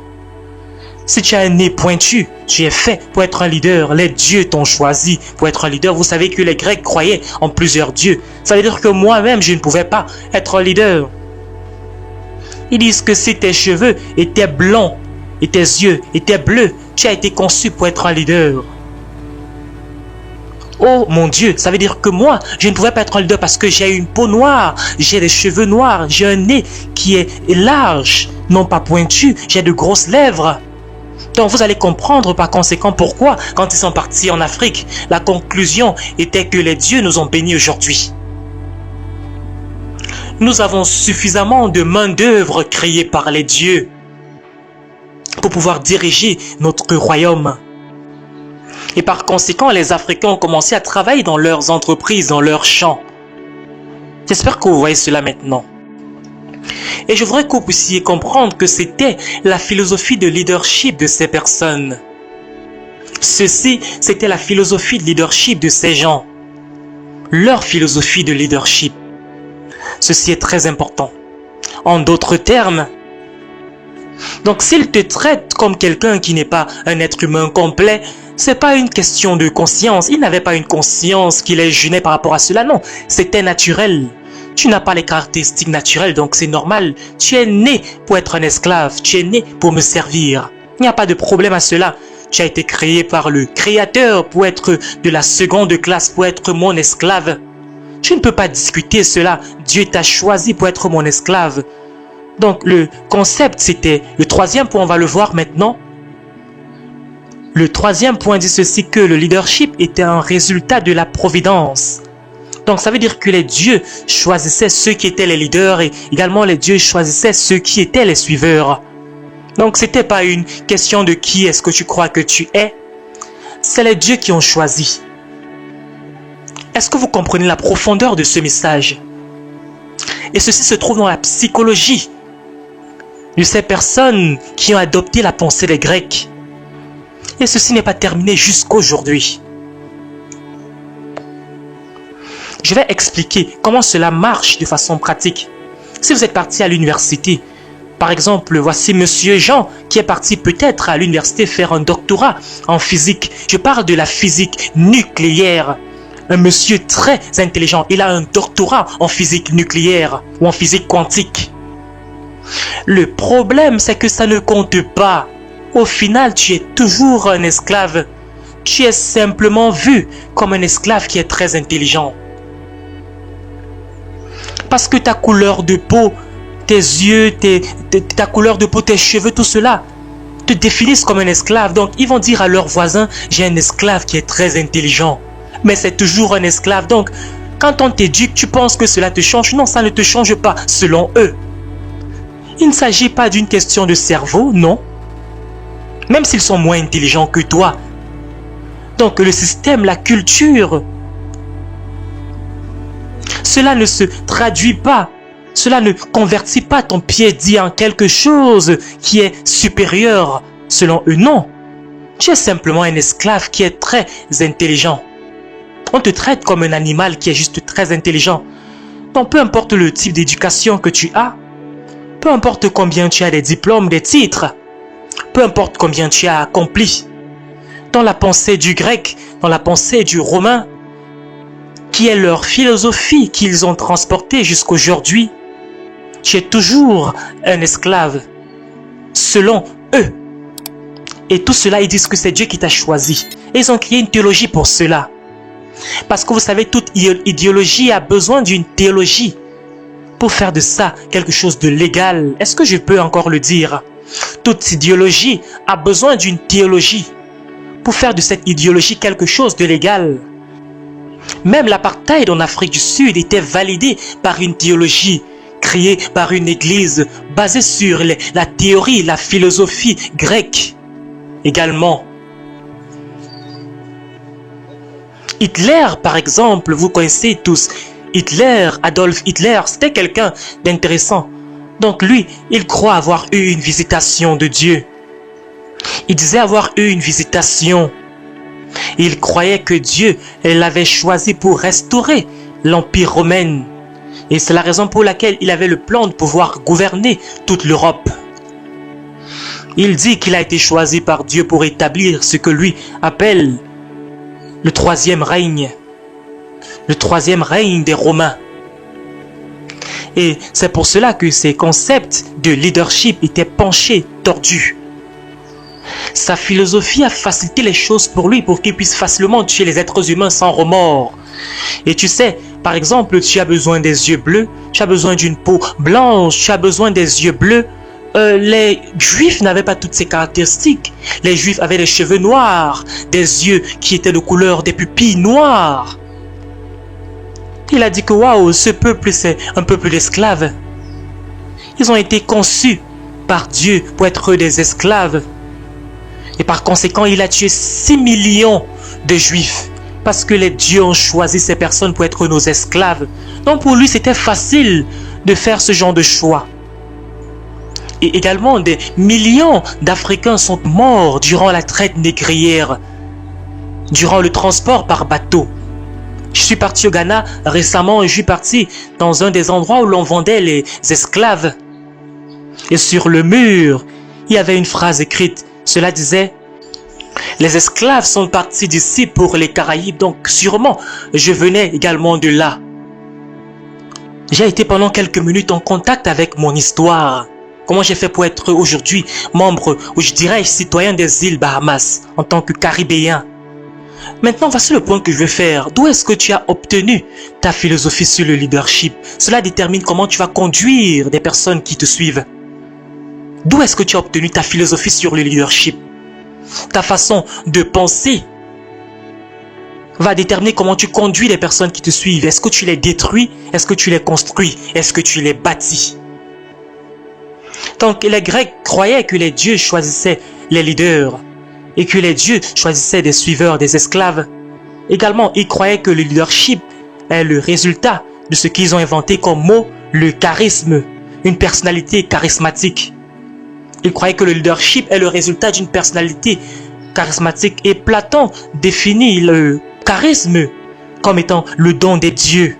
Si tu as un nez pointu, tu es fait pour être un leader. Les dieux t'ont choisi pour être un leader. Vous savez que les Grecs croyaient en plusieurs dieux. Ça veut dire que moi-même, je ne pouvais pas être un leader. Ils disent que si tes cheveux étaient blancs et tes yeux étaient bleus, tu as été conçu pour être un leader. Oh mon Dieu, ça veut dire que moi, je ne pouvais pas être un leader parce que j'ai une peau noire, j'ai des cheveux noirs, j'ai un nez qui est large, non pas pointu, j'ai de grosses lèvres. Donc vous allez comprendre par conséquent pourquoi, quand ils sont partis en Afrique, la conclusion était que les dieux nous ont bénis aujourd'hui. Nous avons suffisamment de main-d'œuvre créée par les dieux pour pouvoir diriger notre royaume. Et par conséquent, les Africains ont commencé à travailler dans leurs entreprises, dans leurs champs. J'espère que vous voyez cela maintenant. Et je voudrais que vous puissiez comprendre que c'était la philosophie de leadership de ces personnes. Ceci, c'était la philosophie de leadership de ces gens. Leur philosophie de leadership. Ceci est très important. En d'autres termes, donc s'ils te traitent comme quelqu'un qui n'est pas un être humain complet, c'est pas une question de conscience. Ils n'avaient pas une conscience qui les gênait par rapport à cela. Non, c'était naturel. Tu n'as pas les caractéristiques naturelles, donc c'est normal. Tu es né pour être un esclave. Tu es né pour me servir. Il n'y a pas de problème à cela. Tu as été créé par le Créateur pour être de la seconde classe, pour être mon esclave. Tu ne peux pas discuter cela. Dieu t'a choisi pour être mon esclave. Donc le concept, c'était le troisième point, on va le voir maintenant. Le troisième point dit ceci, que le leadership était un résultat de la providence. Donc ça veut dire que les dieux choisissaient ceux qui étaient les leaders et également les dieux choisissaient ceux qui étaient les suiveurs. Donc c'était pas une question de qui est-ce que tu crois que tu es. C'est les dieux qui ont choisi. Est-ce que vous comprenez la profondeur de ce message? Et ceci se trouve dans la psychologie de ces personnes qui ont adopté la pensée des Grecs. Et ceci n'est pas terminé jusqu'aujourd'hui. Je vais expliquer comment cela marche de façon pratique. Si vous êtes parti à l'université, par exemple, voici Monsieur Jean qui est parti peut-être à l'université faire un doctorat en physique. Je parle de la physique nucléaire. Un monsieur très intelligent, il a un doctorat en physique nucléaire ou en physique quantique. Le problème, c'est que ça ne compte pas. Au final, tu es toujours un esclave. Tu es simplement vu comme un esclave qui est très intelligent. Parce que ta couleur de peau, tes yeux, ta couleur de peau, tes cheveux, tout cela te définissent comme un esclave. Donc, ils vont dire à leurs voisins, j'ai un esclave qui est très intelligent. Mais c'est toujours un esclave. Donc, quand on t'éduque, tu penses que cela te change. Non, ça ne te change pas, selon eux. Il ne s'agit pas d'une question de cerveau, non. Même s'ils sont moins intelligents que toi. Donc, le système, la culture, cela ne se traduit pas. Cela ne convertit pas ton pied-dit en quelque chose qui est supérieur, selon eux. Non. Tu es simplement un esclave qui est très intelligent. On te traite comme un animal qui est juste très intelligent. Donc peu importe le type d'éducation que tu as, peu importe combien tu as des diplômes, des titres, peu importe combien tu as accompli, dans la pensée du grec, dans la pensée du romain, qui est leur philosophie qu'ils ont transportée jusqu'aujourd'hui, tu es toujours un esclave, selon eux. Et tout cela, ils disent que c'est Dieu qui t'a choisi. Et ils ont créé une théologie pour cela. Parce que vous savez, toute idéologie a besoin d'une théologie pour faire de ça quelque chose de légal. Est-ce que je peux encore le dire? Toute idéologie a besoin d'une théologie pour faire de cette idéologie quelque chose de légal. Même l'apartheid en Afrique du Sud était validé par une théologie créé par une église basée sur la théorie, la philosophie grecque. Également, Hitler, par exemple, vous connaissez tous Hitler, Adolf Hitler, c'était quelqu'un d'intéressant. Donc lui, il croit avoir eu une visitation de Dieu. Il disait avoir eu une visitation. Il croyait que Dieu l'avait choisi pour restaurer l'Empire romain. Et c'est la raison pour laquelle il avait le plan de pouvoir gouverner toute l'Europe. Il dit qu'il a été choisi par Dieu pour établir ce que lui appelle le troisième règne. Le troisième règne des Romains. Et c'est pour cela que ses concepts de leadership étaient penchés, tordus. Sa philosophie a facilité les choses pour lui, pour qu'il puisse facilement tuer les êtres humains sans remords. Et tu sais, par exemple, tu as besoin des yeux bleus, tu as besoin d'une peau blanche, tu as besoin des yeux bleus. Les Juifs n'avaient pas toutes ces caractéristiques. Les Juifs avaient des cheveux noirs, des yeux qui étaient de couleur des pupilles noires. Il a dit que waouh, ce peuple c'est un peuple d'esclaves. Ils ont été conçus par Dieu pour être des esclaves. Et par conséquent, il a tué 6 millions de Juifs. Parce que les dieux ont choisi ces personnes pour être nos esclaves. Donc pour lui, c'était facile de faire ce genre de choix. Et également, des millions d'Africains sont morts durant la traite négrière, durant le transport par bateau. Je suis parti au Ghana récemment et je suis parti dans un des endroits où l'on vendait les esclaves. Et sur le mur, il y avait une phrase écrite. Cela disait: les esclaves sont partis d'ici pour les Caraïbes, donc sûrement je venais également de là. J'ai été pendant quelques minutes en contact avec mon histoire. Comment j'ai fait pour être aujourd'hui membre, ou je dirais citoyen des îles Bahamas, en tant que Caribéen. Maintenant, voici le point que je veux faire. D'où est-ce que tu as obtenu ta philosophie sur le leadership? Cela détermine comment tu vas conduire des personnes qui te suivent. D'où est-ce que tu as obtenu ta philosophie sur le leadership? Ta façon de penser va déterminer comment tu conduis les personnes qui te suivent. Est-ce que tu les détruis? Est-ce que tu les construis? Est-ce que tu les bâtis? Donc les Grecs croyaient que les dieux choisissaient les leaders et que les dieux choisissaient des suiveurs, des esclaves. Également, ils croyaient que le leadership est le résultat de ce qu'ils ont inventé comme mot, le charisme, une personnalité charismatique. Ils croyaient que le leadership est le résultat d'une personnalité charismatique. Et Platon définit le charisme comme étant le don des dieux.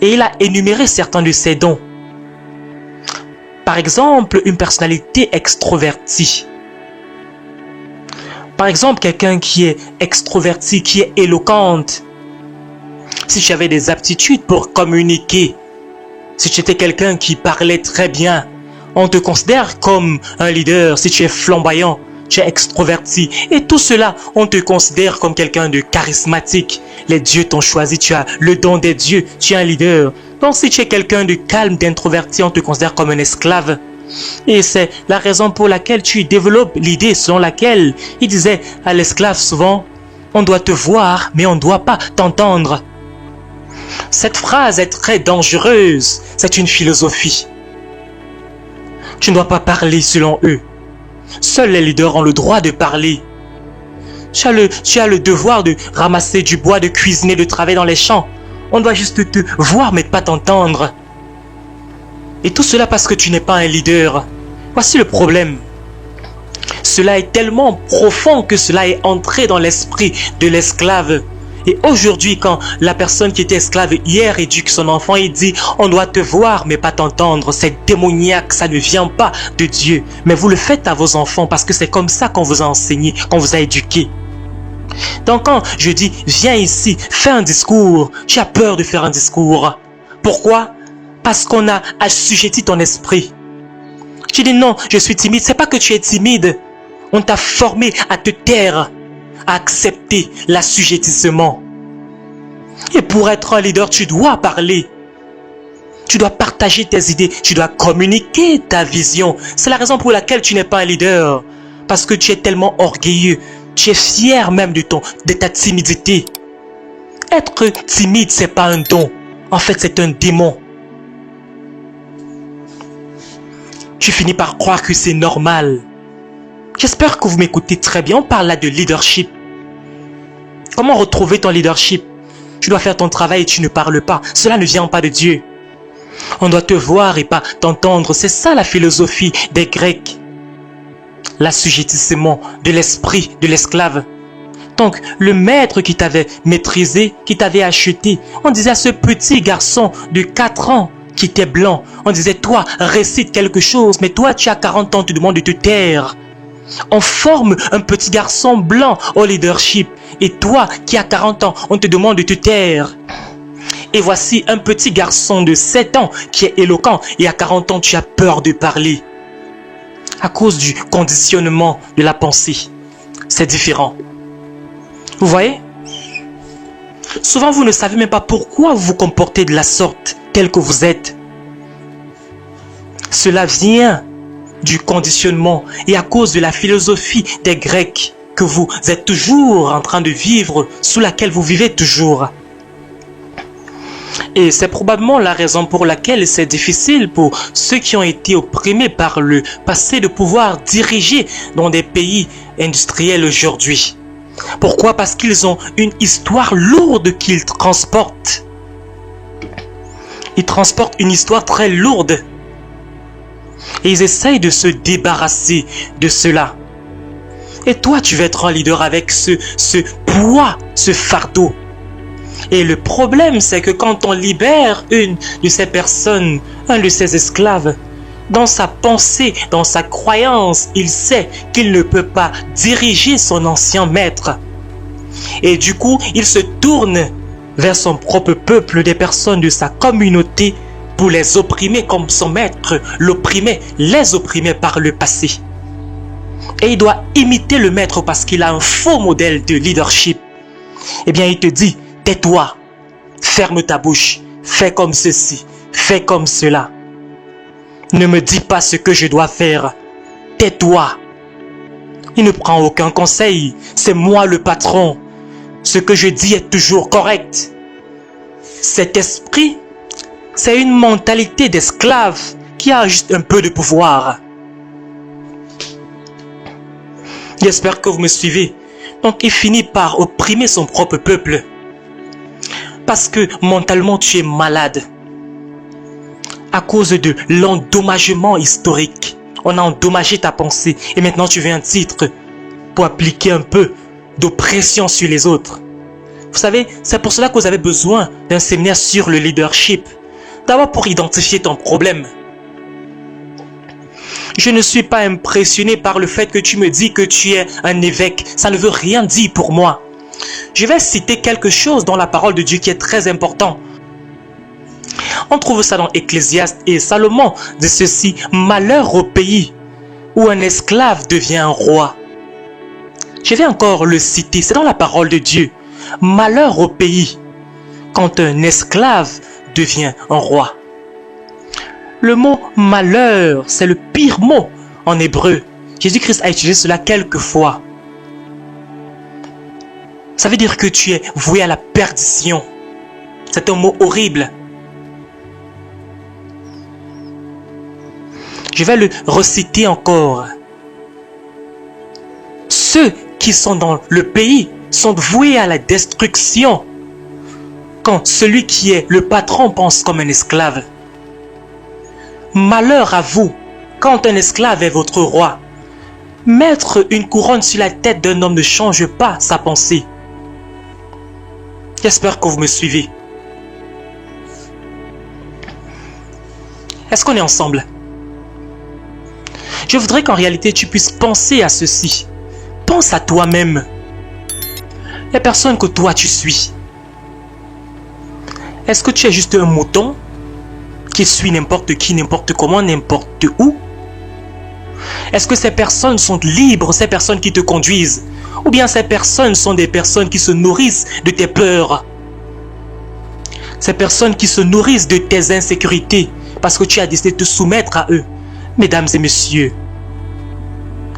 Et il a énuméré certains de ces dons. Par exemple, une personnalité extrovertie. Par exemple, quelqu'un qui est extroverti, qui est éloquente. Si tu avais des aptitudes pour communiquer, si tu étais quelqu'un qui parlait très bien, on te considère comme un leader. Si tu es flamboyant, tu es extroverti. Et tout cela, on te considère comme quelqu'un de charismatique. Les dieux t'ont choisi, tu as le don des dieux, tu es un leader. Donc si tu es quelqu'un de calme, d'introverti, on te considère comme un esclave. Et c'est la raison pour laquelle tu développes l'idée selon laquelle il disait à l'esclave souvent: on doit te voir, mais on ne doit pas t'entendre. Cette phrase est très dangereuse. C'est une philosophie. Tu ne dois pas parler selon eux. Seuls les leaders ont le droit de parler. Tu as le devoir de ramasser du bois, de cuisiner, de travailler dans les champs. On doit juste te voir mais pas t'entendre. Et tout cela parce que tu n'es pas un leader. Voici le problème. Cela est tellement profond que cela est entré dans l'esprit de l'esclave. Et aujourd'hui, quand la personne qui était esclave hier éduque son enfant, il dit: on doit te voir mais pas t'entendre. C'est démoniaque, ça ne vient pas de Dieu. Mais vous le faites à vos enfants parce que c'est comme ça qu'on vous a enseigné, qu'on vous a éduqué. Donc quand je dis: viens ici, fais un discours, tu as peur de faire un discours. Pourquoi? Parce qu'on a assujetti ton esprit. Tu dis: non, je suis timide. C'est pas que tu es timide. On t'a formé à te taire, à accepter l'assujettissement. Et pour être un leader, tu dois parler. Tu dois partager tes idées. Tu dois communiquer ta vision. C'est la raison pour laquelle tu n'es pas un leader. Parce que tu es tellement orgueilleux. Tu es fier même de ta timidité. Être timide, c'est pas un don. En fait, c'est un démon. tu finis par croire que c'est normal. J'espère que vous m'écoutez très bien. On parle là de leadership. Comment retrouver ton leadership? Tu dois faire ton travail et tu ne parles pas. Cela ne vient pas de Dieu. On doit te voir et pas t'entendre. C'est ça la philosophie des Grecs. L'assujettissement de l'esprit de l'esclave. Donc, le maître qui t'avait maîtrisé, qui t'avait acheté, on disait à ce petit garçon de 4 ans qui était blanc, on disait, toi, récite quelque chose, mais toi, tu as 40 ans, on te demande de te taire. On forme un petit garçon blanc au leadership, et toi, qui as 40 ans, on te demande de te taire. Et voici un petit garçon de 7 ans qui est éloquent, et à 40 ans, tu as peur de parler. À cause du conditionnement de la pensée. C'est différent. Vous voyez? Souvent, vous ne savez même pas pourquoi vous vous comportez de la sorte, tel que vous êtes. Cela vient du conditionnement et à cause de la philosophie des Grecs que vous êtes toujours en train de vivre, sous laquelle vous vivez toujours. Et c'est probablement la raison pour laquelle c'est difficile pour ceux qui ont été opprimés par le passé de pouvoir diriger dans des pays industriels aujourd'hui. Pourquoi? Parce qu'ils ont une histoire lourde qu'ils transportent. Ils transportent une histoire très lourde. Et ils essayent de se débarrasser de cela. Et toi, tu vas être un leader avec ce poids, ce fardeau. Et le problème, c'est que quand on libère une de ces personnes, un de ces esclaves, dans sa pensée, dans sa croyance, il sait qu'il ne peut pas diriger son ancien maître. Et du coup, il se tourne vers son propre peuple, des personnes de sa communauté, pour les opprimer comme son maître l'opprimait, les opprimait par le passé. Et il doit imiter le maître parce qu'il a un faux modèle de leadership. Eh bien, il te dit, tais-toi, ferme ta bouche, fais comme ceci, fais comme cela. Ne me dis pas ce que je dois faire, tais-toi. Il ne prend aucun conseil, c'est moi le patron. Ce que je dis est toujours correct. Cet esprit, c'est une mentalité d'esclave qui a juste un peu de pouvoir. J'espère que vous me suivez. Donc il finit par opprimer son propre peuple. Parce que mentalement tu es malade. À cause de l'endommagement historique. On a endommagé ta pensée. Et maintenant tu veux un titre pour appliquer un peu d'oppression sur les autres. Vous savez, c'est pour cela que vous avez besoin d'un séminaire sur le leadership. D'abord pour identifier ton problème. Je ne suis pas impressionné par le fait que tu me dis que tu es un évêque. Ça ne veut rien dire pour moi. Je vais citer quelque chose dans la parole de Dieu qui est très important. On trouve ça dans Ecclésiaste et Salomon dit ceci: malheur au pays où un esclave devient un roi. Je vais encore le citer, c'est dans la parole de Dieu. Malheur au pays quand un esclave devient un roi. Le mot malheur, c'est le pire mot en hébreu. Jésus-Christ a utilisé cela quelques fois. Ça veut dire que tu es voué à la perdition. C'est un mot horrible. Je vais le reciter encore. Ceux qui sont dans le pays sont voués à la destruction quand celui qui est le patron pense comme un esclave. Malheur à vous quand un esclave est votre roi. Mettre une couronne sur la tête d'un homme ne change pas sa pensée. J'espère que vous me suivez. Est-ce qu'on est ensemble? Je voudrais qu'en réalité tu puisses penser à ceci. Pense à toi-même. Les personnes que toi tu suis. Est-ce que tu es juste un mouton qui suit n'importe qui, n'importe comment, n'importe où? Est-ce que ces personnes sont libres, ces personnes qui te conduisent? Ou bien ces personnes sont des personnes qui se nourrissent de tes peurs? Ces personnes qui se nourrissent de tes insécurités parce que tu as décidé de te soumettre à eux. Mesdames et messieurs,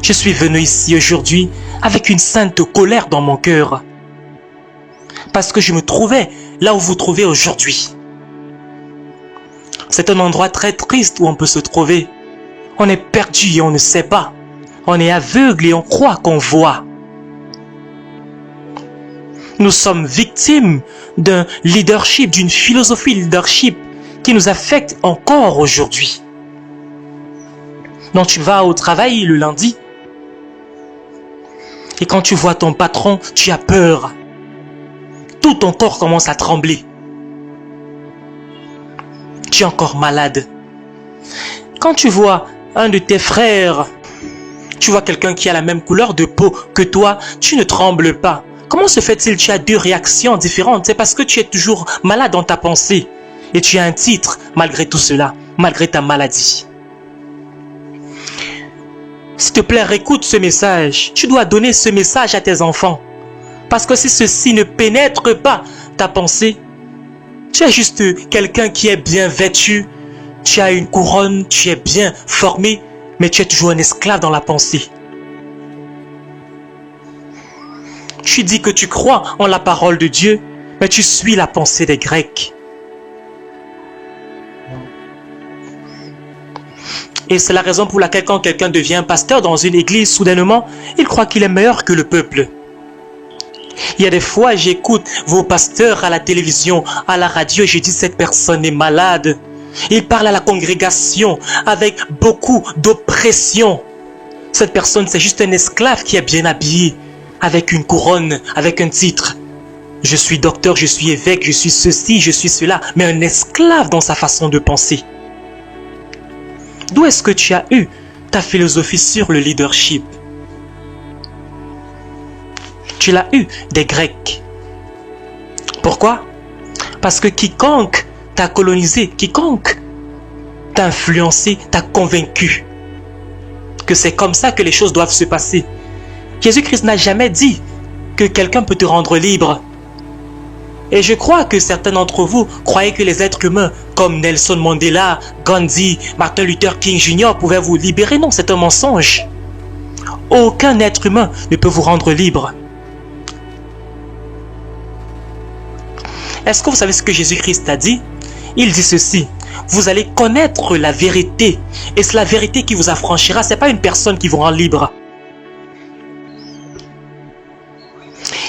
je suis venu ici aujourd'hui avec une sainte colère dans mon cœur. Parce que je me trouvais là où vous vous trouvez aujourd'hui. C'est un endroit très triste où on peut se trouver. On est perdu et on ne sait pas. On est aveugle et on croit qu'on voit. Nous sommes victimes d'un leadership, d'une philosophie leadership qui nous affecte encore aujourd'hui. Donc tu vas au travail le lundi et quand tu vois ton patron, tu as peur. Tout ton corps commence à trembler. Tu es encore malade. Quand tu vois un de tes frères, tu vois quelqu'un qui a la même couleur de peau que toi, tu ne trembles pas. Comment se fait-il que tu as deux réactions différentes? C'est parce que tu es toujours malade dans ta pensée. Et tu as un titre malgré tout cela, malgré ta maladie. S'il te plaît, écoute ce message. Tu dois donner ce message à tes enfants. Parce que si ceci ne pénètre pas ta pensée, tu es juste quelqu'un qui est bien vêtu, tu as une couronne, tu es bien formé, mais tu es toujours un esclave dans la pensée. Tu dis que tu crois en la parole de Dieu, mais tu suis la pensée des Grecs. Et c'est la raison pour laquelle quand quelqu'un devient pasteur dans une église, soudainement, il croit qu'il est meilleur que le peuple. Il y a des fois, j'écoute vos pasteurs à la télévision, à la radio, et je dis cette personne est malade. Il parle à la congrégation avec beaucoup d'oppression. Cette personne, c'est juste un esclave qui est bien habillé, avec une couronne, avec un titre. Je suis docteur, je suis évêque, je suis ceci, je suis cela, mais un esclave dans sa façon de penser. D'où est-ce que tu as eu ta philosophie sur le leadership? Tu l'as eu des Grecs. Pourquoi? Parce que quiconque t'a colonisé, quiconque t'a influencé, t'a convaincu que c'est comme ça que les choses doivent se passer. Jésus-Christ n'a jamais dit que quelqu'un peut te rendre libre. Et je crois que certains d'entre vous croyaient que les êtres humains comme Nelson Mandela, Gandhi, Martin Luther King Jr. pouvaient vous libérer. Non, c'est un mensonge. Aucun être humain ne peut vous rendre libre. Est-ce que vous savez ce que Jésus-Christ a dit? Il dit ceci: vous allez connaître la vérité, et c'est la vérité qui vous affranchira. Ce n'est pas une personne qui vous rend libre.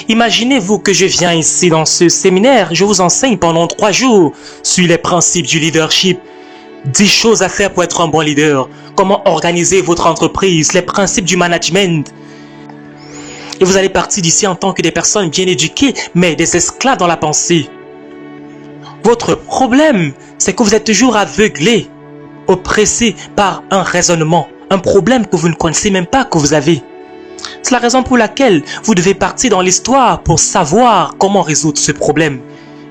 Imaginez-vous que je viens ici dans ce séminaire, je vous enseigne pendant 3 jours sur les principes du leadership. 10 choses à faire pour être un bon leader. Comment organiser votre entreprise, les principes du management. Et vous allez partir d'ici en tant que des personnes bien éduquées, mais des esclaves dans la pensée. Votre problème, c'est que vous êtes toujours aveuglé, oppressé par un raisonnement, un problème que vous ne connaissez même pas que vous avez. C'est la raison pour laquelle vous devez partir dans l'histoire pour savoir comment résoudre ce problème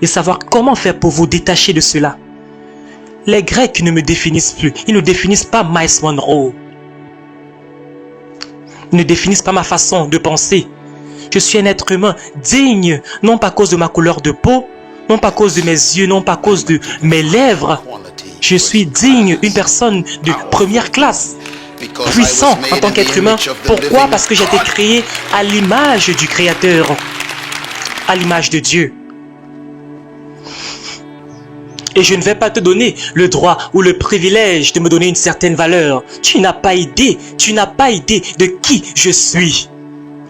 et savoir comment faire pour vous détacher de cela. Les Grecs ne me définissent plus, ils ne définissent pas Miles Monroe. Ils ne définissent pas ma façon de penser. Je suis un être humain digne, non pas à cause de ma couleur de peau, non pas à cause de mes yeux, non pas à cause de mes lèvres. Je suis digne, une personne de première classe, puissant en tant qu'être humain. Pourquoi? Parce que j'ai été créé à l'image du Créateur, à l'image de Dieu. Et je ne vais pas te donner le droit ou le privilège de me donner une certaine valeur. Tu n'as pas idée de qui je suis.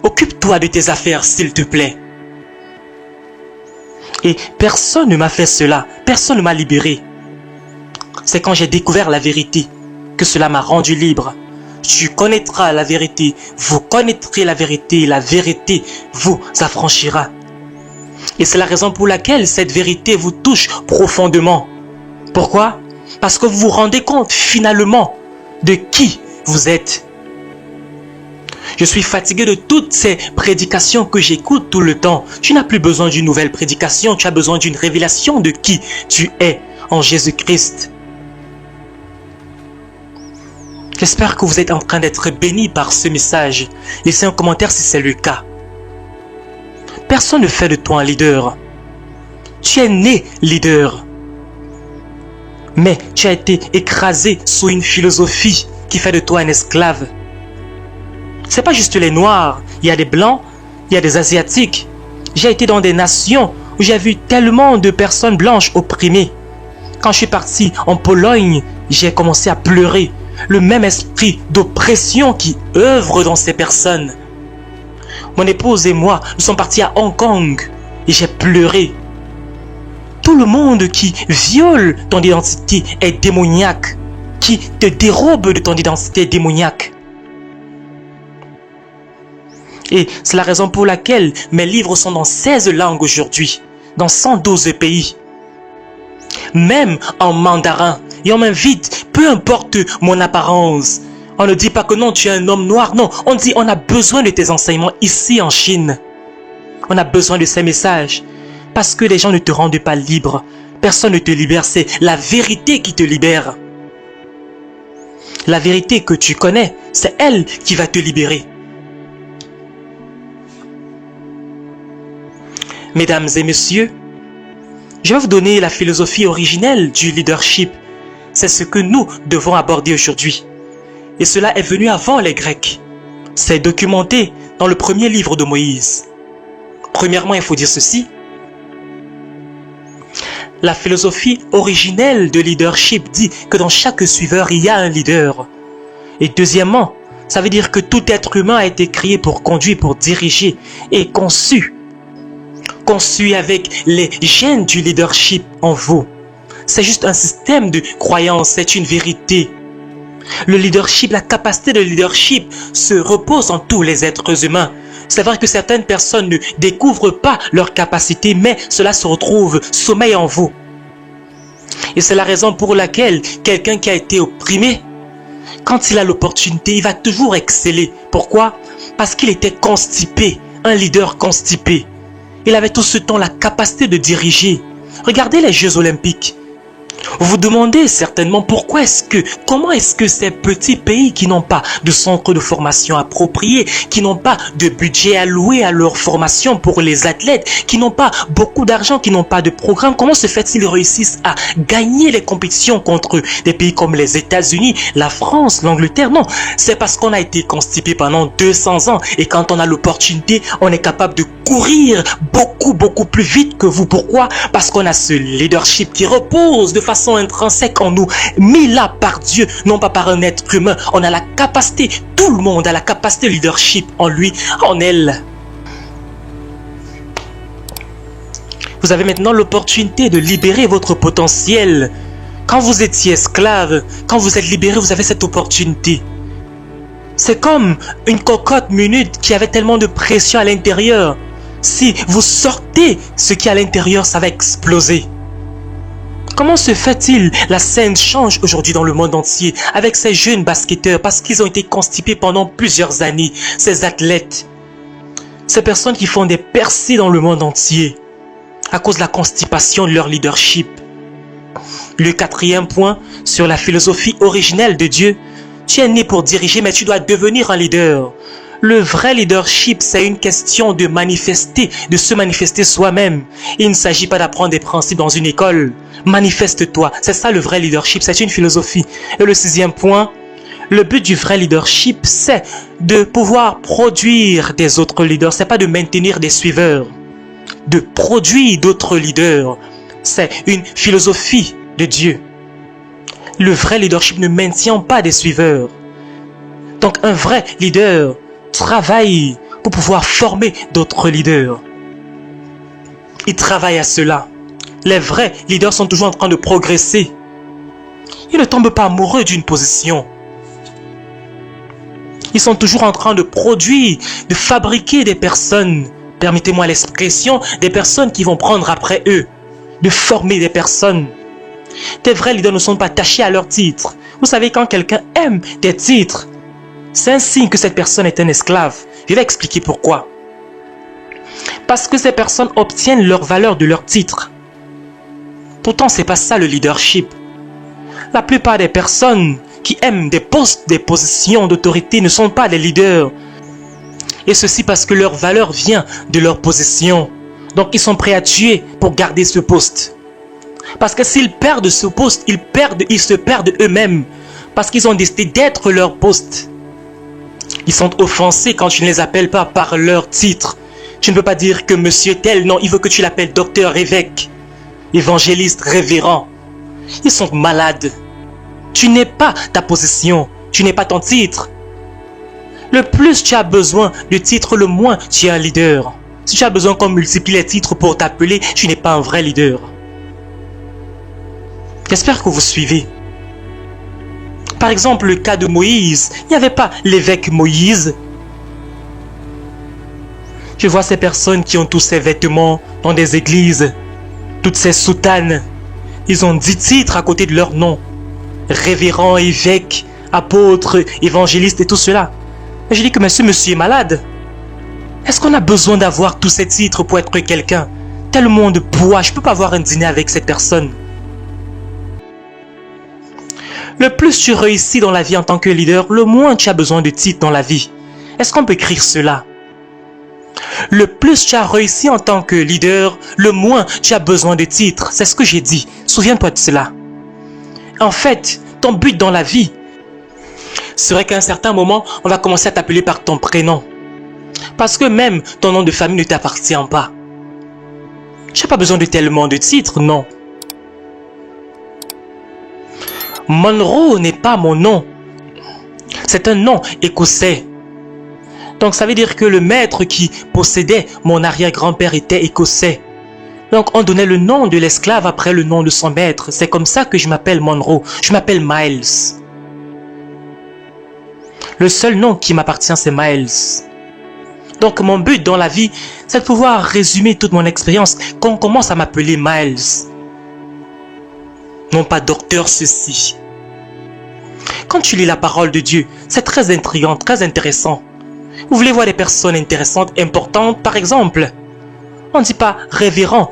Occupe-toi de tes affaires, s'il te plaît. Et personne ne m'a fait cela, personne ne m'a libéré. C'est quand j'ai découvert la vérité que cela m'a rendu libre. Tu connaîtras la vérité, vous connaîtrez la vérité vous affranchira. Et c'est la raison pour laquelle cette vérité vous touche profondément. Pourquoi? Parce que vous vous rendez compte finalement de qui vous êtes. Je suis fatigué de toutes ces prédications que j'écoute tout le temps. Tu n'as plus besoin d'une nouvelle prédication, tu as besoin d'une révélation de qui tu es en Jésus-Christ. J'espère que vous êtes en train d'être bénis par ce message. Laissez un commentaire si c'est le cas. Personne ne fait de toi un leader. Tu es né leader. Mais tu as été écrasé sous une philosophie qui fait de toi un esclave. Ce n'est pas juste les Noirs. Il y a des Blancs, il y a des Asiatiques. J'ai été dans des nations où j'ai vu tellement de personnes blanches opprimées. Quand je suis parti en Pologne, j'ai commencé à pleurer. le même esprit d'oppression qui œuvre dans ces personnes. Mon épouse et moi, nous sommes partis à Hong Kong et j'ai pleuré. Tout le monde qui viole ton identité est démoniaque, qui te dérobe de ton identité démoniaque. Et c'est la raison pour laquelle mes livres sont dans 16 langues aujourd'hui, dans 112 pays. Même en mandarin, et on m'invite, peu importe mon apparence. On ne dit pas que non, tu es un homme noir, non. On dit on a besoin de tes enseignements ici en Chine. On a besoin de ces messages. Parce que les gens ne te rendent pas libre. Personne ne te libère, c'est la vérité qui te libère. La vérité que tu connais, c'est elle qui va te libérer. Mesdames et messieurs, je vais vous donner la philosophie originelle du leadership. C'est ce que nous devons aborder aujourd'hui. Et cela est venu avant les Grecs. C'est documenté dans le premier livre de Moïse. Premièrement, il faut dire ceci. La philosophie originelle de leadership dit que dans chaque suiveur, il y a un leader. Et deuxièmement, ça veut dire que tout être humain a été créé pour conduire, pour diriger et conçu avec les gènes du leadership en vous. C'est juste un système de croyance, c'est une vérité. Le leadership, la capacité de leadership se repose en tous les êtres humains. C'est vrai que certaines personnes ne découvrent pas leur capacité, mais cela se retrouve, sommeille en vous. Et c'est la raison pour laquelle quelqu'un qui a été opprimé, quand il a l'opportunité, il va toujours exceller. Pourquoi? Parce qu'il était constipé, un leader constipé. Il avait tout ce temps la capacité de diriger. Regardez les Jeux Olympiques. Vous vous demandez certainement comment est-ce que ces petits pays qui n'ont pas de centre de formation approprié, qui n'ont pas de budget alloué à leur formation pour les athlètes, qui n'ont pas beaucoup d'argent, qui n'ont pas de programme, comment se fait-il qu'ils réussissent à gagner les compétitions contre des pays comme les États-Unis, la France, l'Angleterre? Non, c'est parce qu'on a été constipé pendant 200 ans et quand on a l'opportunité, on est capable de courir beaucoup plus vite que vous. Pourquoi? Parce qu'on a ce leadership qui repose de façon intrinsèque en nous, mis là par Dieu, non pas par un être humain. On a la capacité, tout le monde a la capacité de leadership en lui, en elle. Vous avez maintenant l'opportunité de libérer votre potentiel. Quand vous étiez esclave, quand vous êtes libéré, vous avez cette opportunité. C'est comme une cocotte minute qui avait tellement de pression à l'intérieur. Si vous sortez ce qui est à l'intérieur, ça va exploser. Comment se fait-il? La scène change aujourd'hui dans le monde entier avec ces jeunes basketteurs parce qu'ils ont été constipés pendant plusieurs années, ces athlètes. Ces personnes qui font des percées dans le monde entier à cause de la constipation de leur leadership. Le quatrième point sur la philosophie originelle de Dieu. Tu es né pour diriger mais tu dois devenir un leader. Le vrai leadership, c'est une question de manifester, de se manifester soi-même. Il ne s'agit pas d'apprendre des principes dans une école. Manifeste-toi. C'est ça le vrai leadership, c'est une philosophie. Et le sixième point, le but du vrai leadership, c'est de pouvoir produire des autres leaders. C'est pas de maintenir des suiveurs. De produire d'autres leaders. C'est une philosophie de Dieu. Le vrai leadership ne maintient pas des suiveurs. Donc un vrai leader travaille pour pouvoir former d'autres leaders. Il travaille à cela. Les vrais leaders sont toujours en train de progresser. Ils ne tombent pas amoureux d'une position. Ils sont toujours en train de produire, de fabriquer des personnes, permettez-moi l'expression, des personnes qui vont prendre après eux, de former des personnes. Des vrais leaders ne sont pas attachés à leur titre. Vous savez, quand quelqu'un aime des titres, c'est un signe que cette personne est un esclave. Je vais expliquer pourquoi. Parce que ces personnes obtiennent leur valeur de leur titre. Pourtant, ce n'est pas ça le leadership. La plupart des personnes qui aiment des postes, des positions d'autorité ne sont pas des leaders. Et ceci parce que leur valeur vient de leur position. Donc, ils sont prêts à tuer pour garder ce poste. Parce que s'ils perdent ce poste, ils se perdent eux-mêmes. Parce qu'ils ont décidé d'être leur poste. Ils sont offensés quand tu ne les appelles pas par leur titre. Tu ne peux pas dire que monsieur tel, non, il veut que tu l'appelles docteur, évêque, évangéliste, révérend. Ils sont malades. Tu n'es pas ta position, tu n'es pas ton titre. Le plus tu as besoin de titres, le moins tu es un leader. Si tu as besoin qu'on multiplie les titres pour t'appeler, tu n'es pas un vrai leader. J'espère que vous suivez. Par exemple, le cas de Moïse, il n'y avait pas l'évêque Moïse. Je vois ces personnes qui ont tous ces vêtements dans des églises, toutes ces soutanes. Ils ont 10 titres à côté de leur nom. Révérend, évêque, apôtre, évangéliste et tout cela. Mais je dis que monsieur est malade. Est-ce qu'on a besoin d'avoir tous ces titres pour être quelqu'un? Tellement de poids, je ne peux pas avoir un dîner avec cette personne. Le plus tu réussis dans la vie en tant que leader, le moins tu as besoin de titres dans la vie. Est-ce qu'on peut écrire cela? Le plus tu as réussi en tant que leader, le moins tu as besoin de titres. C'est ce que j'ai dit. Souviens-toi de cela. En fait, ton but dans la vie serait qu'à un certain moment, on va commencer à t'appeler par ton prénom. Parce que même ton nom de famille ne t'appartient pas. Tu n'as pas besoin de tellement de titres, non. Monroe n'est pas mon nom. C'est un nom écossais. Donc ça veut dire que le maître qui possédait mon arrière-grand-père était écossais. Donc on donnait le nom de l'esclave après le nom de son maître. C'est comme ça que je m'appelle Monroe. Je m'appelle Miles. Le seul nom qui m'appartient, c'est Miles. Donc mon but dans la vie, c'est de pouvoir résumer toute mon expérience quand on commence à m'appeler Miles. Non pas docteur ceci. Quand tu lis la parole de Dieu, c'est très intriguant, très intéressant. Vous voulez voir des personnes intéressantes, importantes, par exemple. On ne dit pas révérend,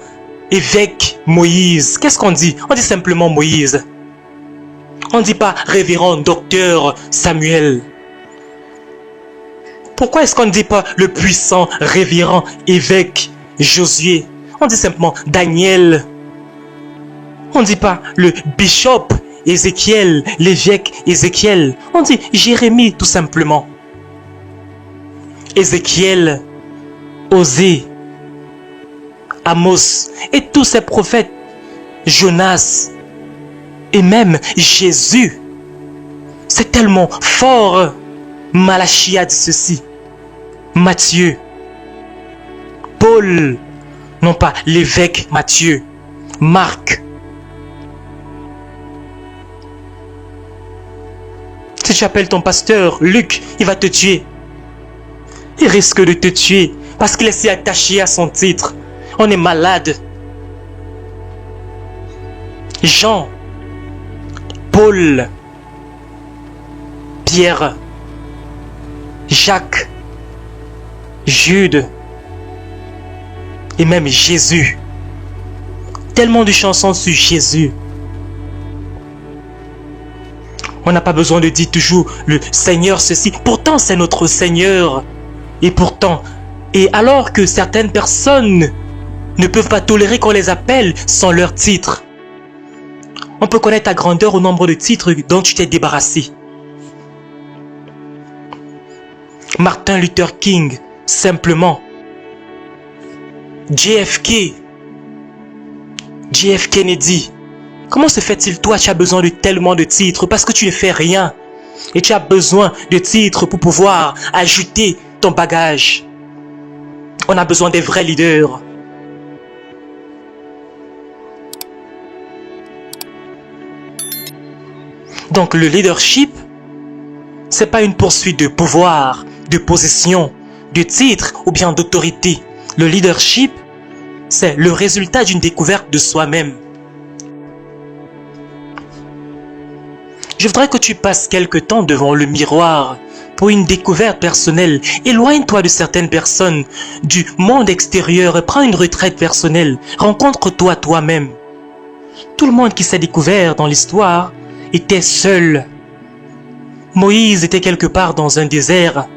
évêque, Moïse. Qu'est-ce qu'on dit? On dit simplement Moïse. On ne dit pas révérend, docteur, Samuel. Pourquoi est-ce qu'on ne dit pas le puissant, révérend, évêque, Josué? On dit simplement Daniel. On ne dit pas le bishop, Ézéchiel, l'évêque, Ézéchiel. On dit Jérémie tout simplement. Ézéchiel, Osée, Amos et tous ces prophètes, Jonas et même Jésus. C'est tellement fort. Malachie a dit ceci. Matthieu, Paul, non pas l'évêque Matthieu, Marc. Si tu appelles ton pasteur Luc, il va te tuer. Il risque de te tuer parce qu'il est si attaché à son titre. On est malade. Jean, Paul, Pierre, Jacques, Jude et même Jésus. Tellement de chansons sur Jésus. On n'a pas besoin de dire toujours le Seigneur ceci. Pourtant c'est notre Seigneur. Et pourtant, et alors que certaines personnes ne peuvent pas tolérer qu'on les appelle sans leur titre. On peut connaître ta grandeur au nombre de titres dont tu t'es débarrassé. Martin Luther King, simplement. JFK Kennedy. Comment se fait-il, toi, tu as besoin de tellement de titres parce que tu ne fais rien. Et tu as besoin de titres pour pouvoir ajouter ton bagage. On a besoin des vrais leaders. Donc le leadership, c'est pas une poursuite de pouvoir, de position, de titre ou bien d'autorité. Le leadership, c'est le résultat d'une découverte de soi-même. Je voudrais que tu passes quelque temps devant le miroir pour une découverte personnelle. Éloigne-toi de certaines personnes, du monde extérieur, prends une retraite personnelle. Rencontre-toi toi-même. Tout le monde qui s'est découvert dans l'histoire était seul. Moïse était quelque part dans un désert.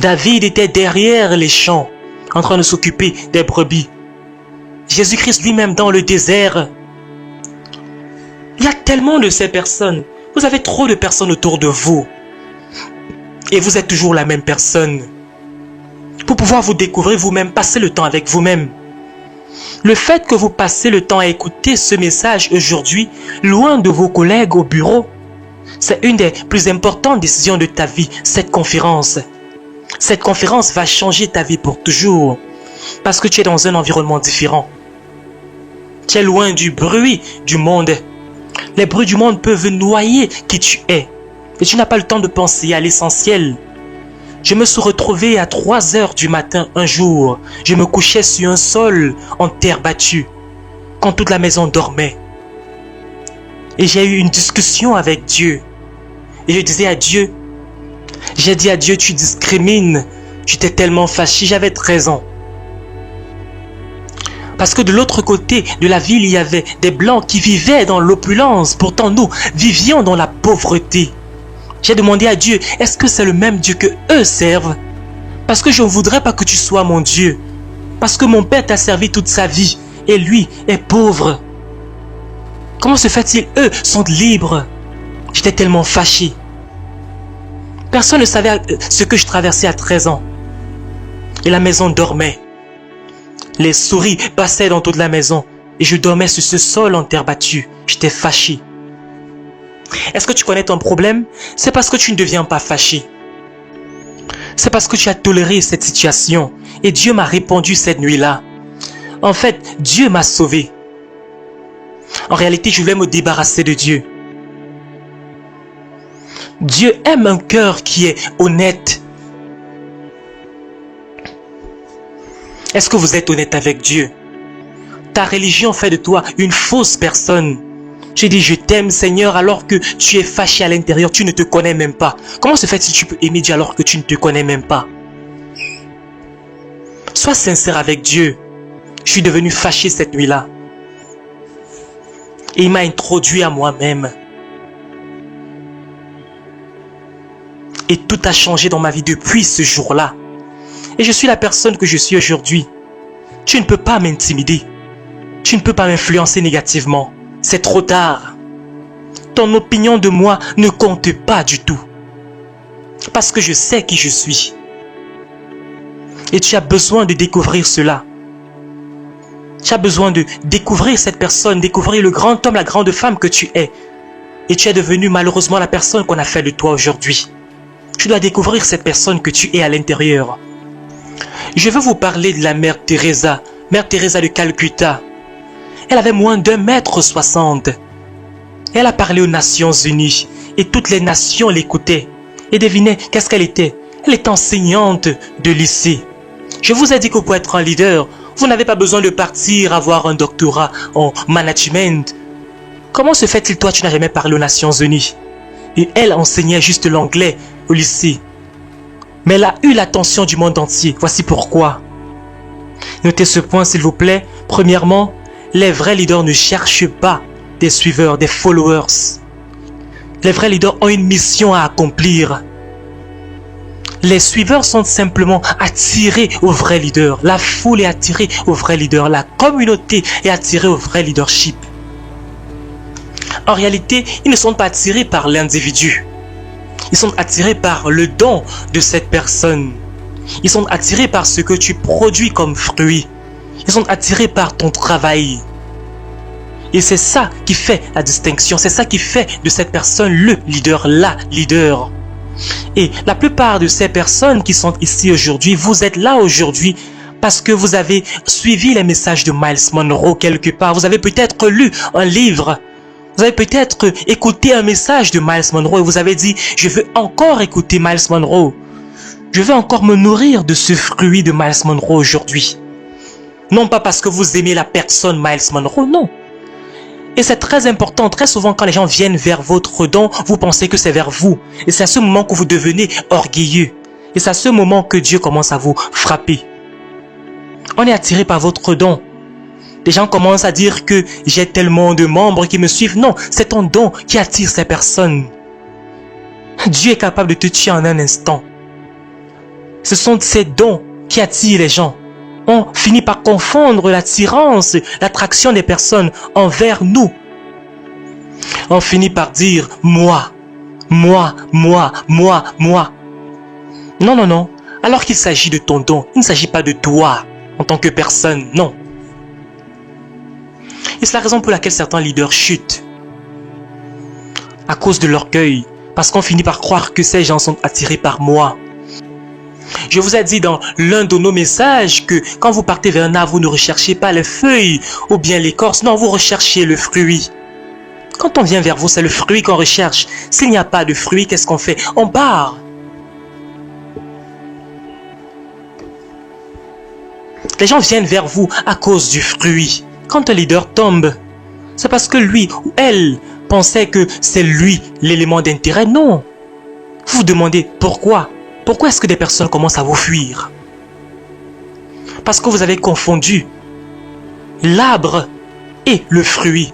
David était derrière les champs, en train de s'occuper des brebis. Jésus-Christ lui-même dans le désert. Il y a tellement de ces personnes. Vous avez trop de personnes autour de vous. Et vous êtes toujours la même personne. Pour pouvoir vous découvrir vous-même, passez le temps avec vous-même. Le fait que vous passez le temps à écouter ce message aujourd'hui, loin de vos collègues au bureau, c'est une des plus importantes décisions de ta vie, cette conférence. Cette conférence va changer ta vie pour toujours, parce que tu es dans un environnement différent. Tu es loin du bruit du monde. Les bruits du monde peuvent noyer qui tu es, et tu n'as pas le temps de penser à l'essentiel. Je me suis retrouvé à 3 heures du matin un jour. Je me couchais sur un sol en terre battue, quand toute la maison dormait. Et j'ai eu une discussion avec Dieu. Et je disais à Dieu, j'ai dit à Dieu, tu discrimines. J'étais tellement fâché, j'avais 13 ans. Parce que de l'autre côté de la ville, il y avait des blancs qui vivaient dans l'opulence. Pourtant, nous vivions dans la pauvreté. J'ai demandé à Dieu, est-ce que c'est le même Dieu que eux servent? Parce que je ne voudrais pas que tu sois mon Dieu. Parce que mon père t'a servi toute sa vie et lui est pauvre. Comment se fait-il? Eux sont libres. J'étais tellement fâché. Personne ne savait ce que je traversais à 13 ans. Et la maison dormait. Les souris passaient dans toute la maison et je dormais sur ce sol en terre battue. J'étais fâché. Est-ce que tu connais ton problème? C'est parce que tu ne deviens pas fâché. C'est parce que tu as toléré cette situation. Et Dieu m'a répondu cette nuit-là. En fait, Dieu m'a sauvé. En réalité, je voulais me débarrasser de Dieu. Dieu aime un cœur qui est honnête. Est-ce que vous êtes honnête avec Dieu? Ta religion fait de toi une fausse personne. Tu dis je t'aime Seigneur alors que tu es fâché à l'intérieur, tu ne te connais même pas. Comment se fait-il que tu peux aimer Dieu alors que tu ne te connais même pas? Sois sincère avec Dieu. Je suis devenu fâché cette nuit-là. Et il m'a introduit à moi-même. Et tout a changé dans ma vie depuis ce jour-là. Et je suis la personne que je suis aujourd'hui. Tu ne peux pas m'intimider. Tu ne peux pas m'influencer négativement. C'est trop tard. Ton opinion de moi ne compte pas du tout. Parce que je sais qui je suis. Et tu as besoin de découvrir cela. Tu as besoin de découvrir cette personne, découvrir le grand homme, la grande femme que tu es. Et tu es devenu malheureusement la personne qu'on a fait de toi aujourd'hui. Tu dois découvrir cette personne que tu es à l'intérieur. Je veux vous parler de la mère Teresa de Calcutta. Elle avait moins d'1,60 m. Elle a parlé aux Nations Unies et toutes les nations l'écoutaient. Et devinez, qu'est-ce qu'elle était? Elle est enseignante de lycée. Je vous ai dit que pour être un leader, vous n'avez pas besoin de partir avoir un doctorat en management. Comment se fait-il, toi, tu n'as jamais parlé aux Nations Unies? Et elle enseignait juste l'anglais au lycée. Mais elle a eu l'attention du monde entier. Voici pourquoi. Notez ce point, s'il vous plaît. Premièrement, les vrais leaders ne cherchent pas des suiveurs, des followers. Les vrais leaders ont une mission à accomplir. Les suiveurs sont simplement attirés au vrai leader. La foule est attirée au vrai leader. La communauté est attirée au vrai leadership. En réalité, ils ne sont pas attirés par l'individu. Ils sont attirés par le don de cette personne. Ils sont attirés par ce que tu produis comme fruit. Ils sont attirés par ton travail. Et c'est ça qui fait la distinction. C'est ça qui fait de cette personne le leader, la leader. Et la plupart de ces personnes qui sont ici aujourd'hui, vous êtes là aujourd'hui parce que vous avez suivi les messages de Myles Munroe quelque part. Vous avez peut-être lu un livre. Vous avez peut-être écouté un message de Myles Munroe et vous avez dit « Je veux encore écouter Myles Munroe. Je veux encore me nourrir de ce fruit de Myles Munroe aujourd'hui. » Non pas parce que vous aimez la personne Myles Munroe, non. Et c'est très important, très souvent quand les gens viennent vers votre don, vous pensez que c'est vers vous. Et c'est à ce moment que vous devenez orgueilleux. Et c'est à ce moment que Dieu commence à vous frapper. On est attiré par votre don. Les gens commencent à dire que j'ai tellement de membres qui me suivent. Non, c'est ton don qui attire ces personnes. Dieu est capable de te tuer en un instant. Ce sont ces dons qui attirent les gens. On finit par confondre l'attirance, l'attraction des personnes envers nous. On finit par dire moi, moi, moi, moi, moi. Non, non, non. Alors qu'il s'agit de ton don, il ne s'agit pas de toi en tant que personne, non. Et c'est la raison pour laquelle certains leaders chutent. À cause de l'orgueil, parce qu'on finit par croire que ces gens sont attirés par moi. Je vous ai dit dans l'un de nos messages que quand vous partez vers un arbre, vous ne recherchez pas les feuilles ou bien l'écorce, non, vous recherchez le fruit. Quand on vient vers vous, c'est le fruit qu'on recherche. S'il n'y a pas de fruit, qu'est-ce qu'on fait? On part. Les gens viennent vers vous à cause du fruit. Quand un leader tombe, c'est parce que lui ou elle pensait que c'est lui l'élément d'intérêt. Non. Vous vous demandez pourquoi? Pourquoi est-ce que des personnes commencent à vous fuir? Parce que vous avez confondu l'arbre et le fruit.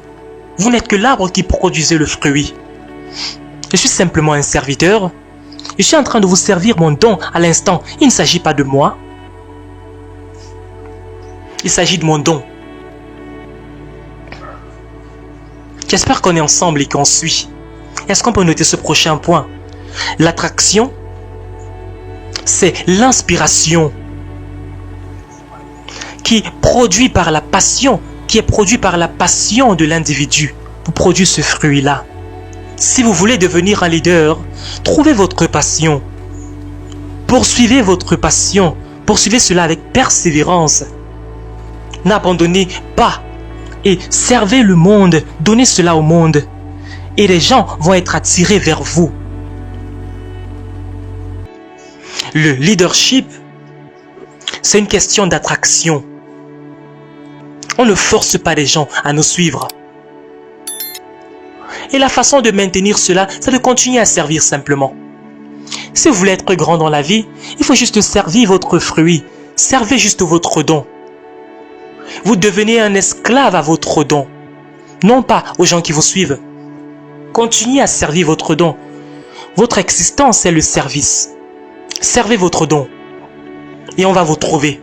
Vous n'êtes que l'arbre qui produisait le fruit. Je suis simplement un serviteur. Je suis en train de vous servir mon don à l'instant. Il ne s'agit pas de moi. Il s'agit de mon don. J'espère qu'on est ensemble et qu'on suit. Est-ce qu'on peut noter ce prochain point? L'attraction, c'est l'inspiration qui est produite par la passion, de l'individu pour produire ce fruit-là. Si vous voulez devenir un leader, trouvez votre passion. Poursuivez votre passion. Poursuivez cela avec persévérance. N'abandonnez pas et servez le monde. Donnez cela au monde. Et les gens vont être attirés vers vous. Le leadership, c'est une question d'attraction. On ne force pas les gens à nous suivre. Et la façon de maintenir cela, c'est de continuer à servir simplement. Si vous voulez être grand dans la vie, il faut juste servir votre fruit. Servez juste votre don. Vous devenez un esclave à votre don. Non pas aux gens qui vous suivent. Continuez à servir votre don. Votre existence est le service. Servez votre don. Et on va vous trouver.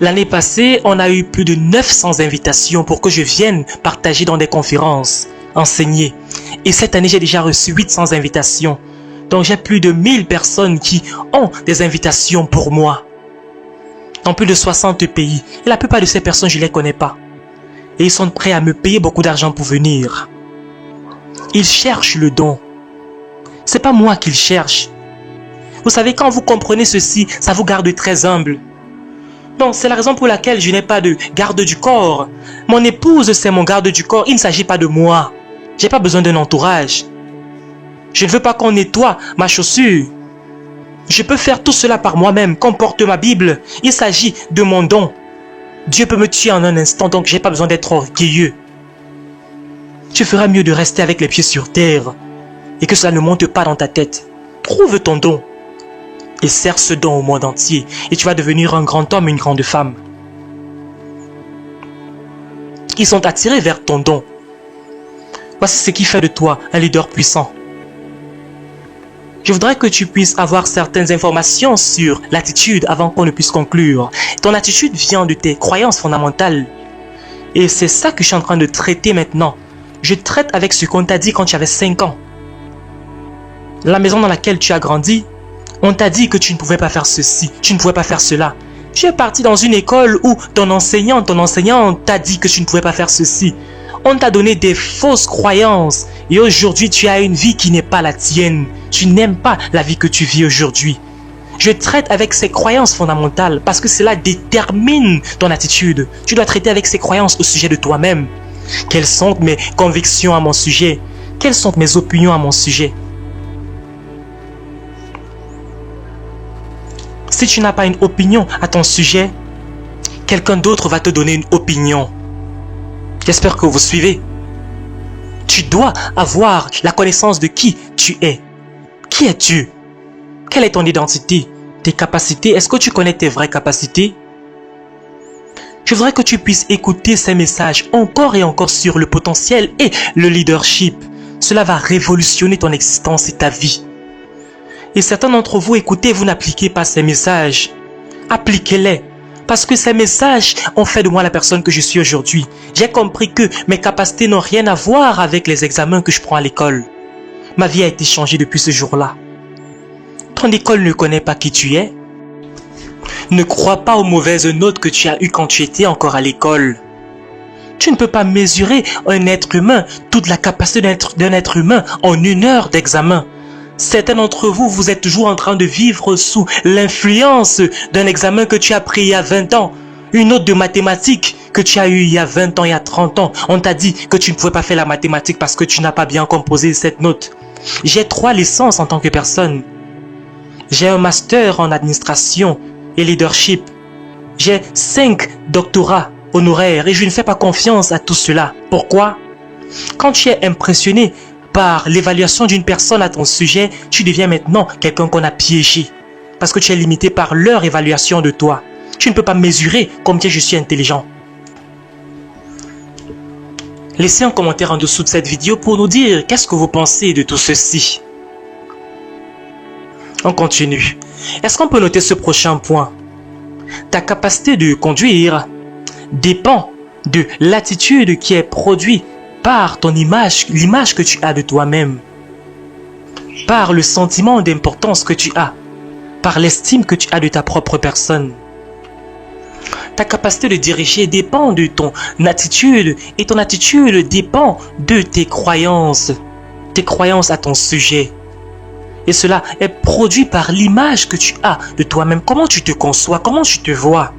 L'année passée, on a eu plus de 900 invitations pour que je vienne partager dans des conférences, enseigner. Et cette année, j'ai déjà reçu 800 invitations. Donc j'ai plus de 1000 personnes qui ont des invitations pour moi. Dans plus de 60 pays. Et la plupart de ces personnes, je ne les connais pas. Et ils sont prêts à me payer beaucoup d'argent pour venir. Ils cherchent le don. C'est pas moi qu'ils cherchent. Vous savez, quand vous comprenez ceci, ça vous garde très humble. Donc, c'est la raison pour laquelle je n'ai pas de garde du corps. Mon épouse, c'est mon garde du corps. Il ne s'agit pas de moi. J'ai pas besoin d'un entourage. Je ne veux pas qu'on nettoie ma chaussure. Je peux faire tout cela par moi-même, qu'on porte ma Bible. Il s'agit de mon don. Dieu peut me tuer en un instant, donc j'ai pas besoin d'être orgueilleux. Tu feras mieux de rester avec les pieds sur terre et que cela ne monte pas dans ta tête. Trouve ton don et sers ce don au monde entier et tu vas devenir un grand homme, une grande femme. Ils sont attirés vers ton don. Voici ce qui fait de toi un leader puissant. Je voudrais que tu puisses avoir certaines informations sur l'attitude avant qu'on ne puisse conclure. Ton attitude vient de tes croyances fondamentales. Et c'est ça que je suis en train de traiter maintenant. Je traite avec ce qu'on t'a dit quand tu avais 5 ans. La maison dans laquelle tu as grandi, on t'a dit que tu ne pouvais pas faire ceci, tu ne pouvais pas faire cela. Tu es parti dans une école où ton enseignant t'a dit que tu ne pouvais pas faire ceci. On t'a donné des fausses croyances et aujourd'hui tu as une vie qui n'est pas la tienne. Tu n'aimes pas la vie que tu vis aujourd'hui. Je traite avec ces croyances fondamentales parce que cela détermine ton attitude. Tu dois traiter avec ces croyances au sujet de toi-même. Quelles sont mes convictions à mon sujet? Quelles sont mes opinions à mon sujet? Si tu n'as pas une opinion à ton sujet, quelqu'un d'autre va te donner une opinion. J'espère que vous suivez. Tu dois avoir la connaissance de qui tu es. Qui es-tu? Quelle est ton identité? Tes capacités? Est-ce que tu connais tes vraies capacités? Je voudrais que tu puisses écouter ces messages encore et encore sur le potentiel et le leadership. Cela va révolutionner ton existence et ta vie. Et certains d'entre vous, écoutez, vous n'appliquez pas ces messages. Appliquez-les. Parce que ces messages ont fait de moi la personne que je suis aujourd'hui. J'ai compris que mes capacités n'ont rien à voir avec les examens que je prends à l'école. Ma vie a été changée depuis ce jour-là. Ton école ne connaît pas qui tu es. Ne crois pas aux mauvaises notes que tu as eues quand tu étais encore à l'école. Tu ne peux pas mesurer un être humain, toute la capacité d'un être humain en 1 heure d'examen. Certains d'entre vous, vous êtes toujours en train de vivre sous l'influence d'un examen que tu as pris il y a 20 ans. Une note de mathématiques que tu as eu il y a 20 ans, il y a 30 ans. On t'a dit que tu ne pouvais pas faire la mathématique parce que tu n'as pas bien composé cette note. J'ai 3 licences en tant que personne. J'ai un master en administration et leadership. J'ai 5 doctorats honoraires et je ne fais pas confiance à tout cela. Pourquoi? Quand tu es impressionné par l'évaluation d'une personne à ton sujet, tu deviens maintenant quelqu'un qu'on a piégé. Parce que tu es limité par leur évaluation de toi. Tu ne peux pas mesurer combien je suis intelligent. Laissez un commentaire en dessous de cette vidéo pour nous dire qu'est-ce que vous pensez de tout ceci. On continue. Est-ce qu'on peut noter ce prochain point? Ta capacité de conduire dépend de l'attitude qui est produite par ton image, l'image que tu as de toi-même, par le sentiment d'importance que tu as, par l'estime que tu as de ta propre personne. Ta capacité de diriger dépend de ton attitude et ton attitude dépend de tes croyances à ton sujet. Et cela est produit par l'image que tu as de toi-même. Comment tu te conçois? Comment tu te vois?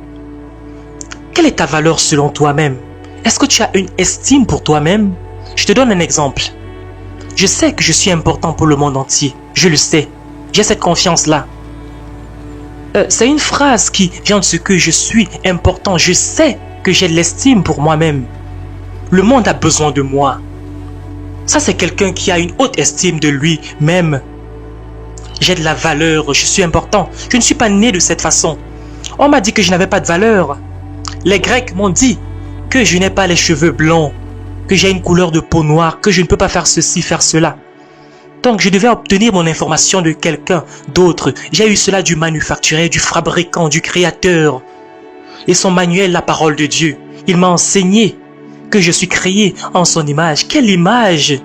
Quelle est ta valeur selon toi-même? Est-ce que tu as une estime pour toi-même? Je te donne un exemple. Je sais que je suis important pour le monde entier. Je le sais. J'ai cette confiance-là. C'est une phrase qui vient de ce que je suis important. Je sais que j'ai de l'estime pour moi-même. Le monde a besoin de moi. Ça, c'est quelqu'un qui a une haute estime de lui-même. J'ai de la valeur, je suis important. Je ne suis pas né de cette façon. On m'a dit que je n'avais pas de valeur. Les Grecs m'ont dit que je n'ai pas les cheveux blonds, que j'ai une couleur de peau noire, que je ne peux pas faire ceci, faire cela. Donc je devais obtenir mon information de quelqu'un d'autre. J'ai eu cela du manufacturier, du fabricant, du créateur. Et son manuel, la parole de Dieu. Il m'a enseigné que je suis créé en son image. Quelle image?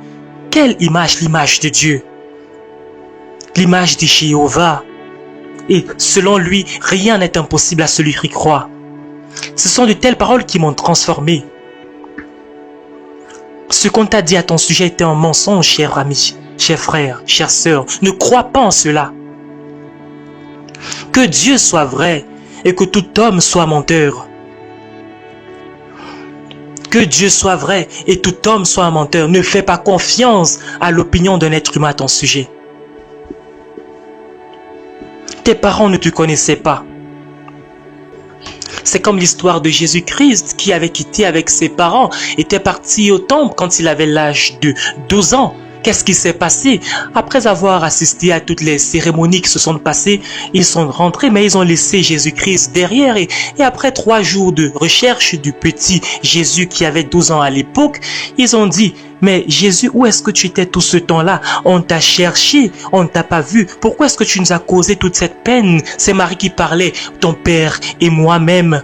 Quelle image? L'image de Dieu. L'image de Jéhovah. Et selon lui, rien n'est impossible à celui qui croit. Ce sont de telles paroles qui m'ont transformé. Ce qu'on t'a dit à ton sujet était un mensonge, cher ami, cher frère, chère sœur. Ne crois pas en cela. Que Dieu soit vrai et que tout homme soit menteur. Que Dieu soit vrai et tout homme soit un menteur. Ne fais pas confiance à l'opinion d'un être humain à ton sujet. Tes parents ne te connaissaient pas. C'est comme l'histoire de Jésus-Christ qui avait quitté avec ses parents, était parti au temple quand il avait l'âge de 12 ans. Qu'est-ce qui s'est passé? Après avoir assisté à toutes les cérémonies qui se sont passées, ils sont rentrés, mais ils ont laissé Jésus-Christ derrière. Et après 3 jours de recherche du petit Jésus qui avait 12 ans à l'époque, ils ont dit, mais Jésus, où est-ce que tu étais tout ce temps-là? On t'a cherché, on ne t'a pas vu. Pourquoi est-ce que tu nous as causé toute cette peine? C'est Marie qui parlait, ton père et moi-même.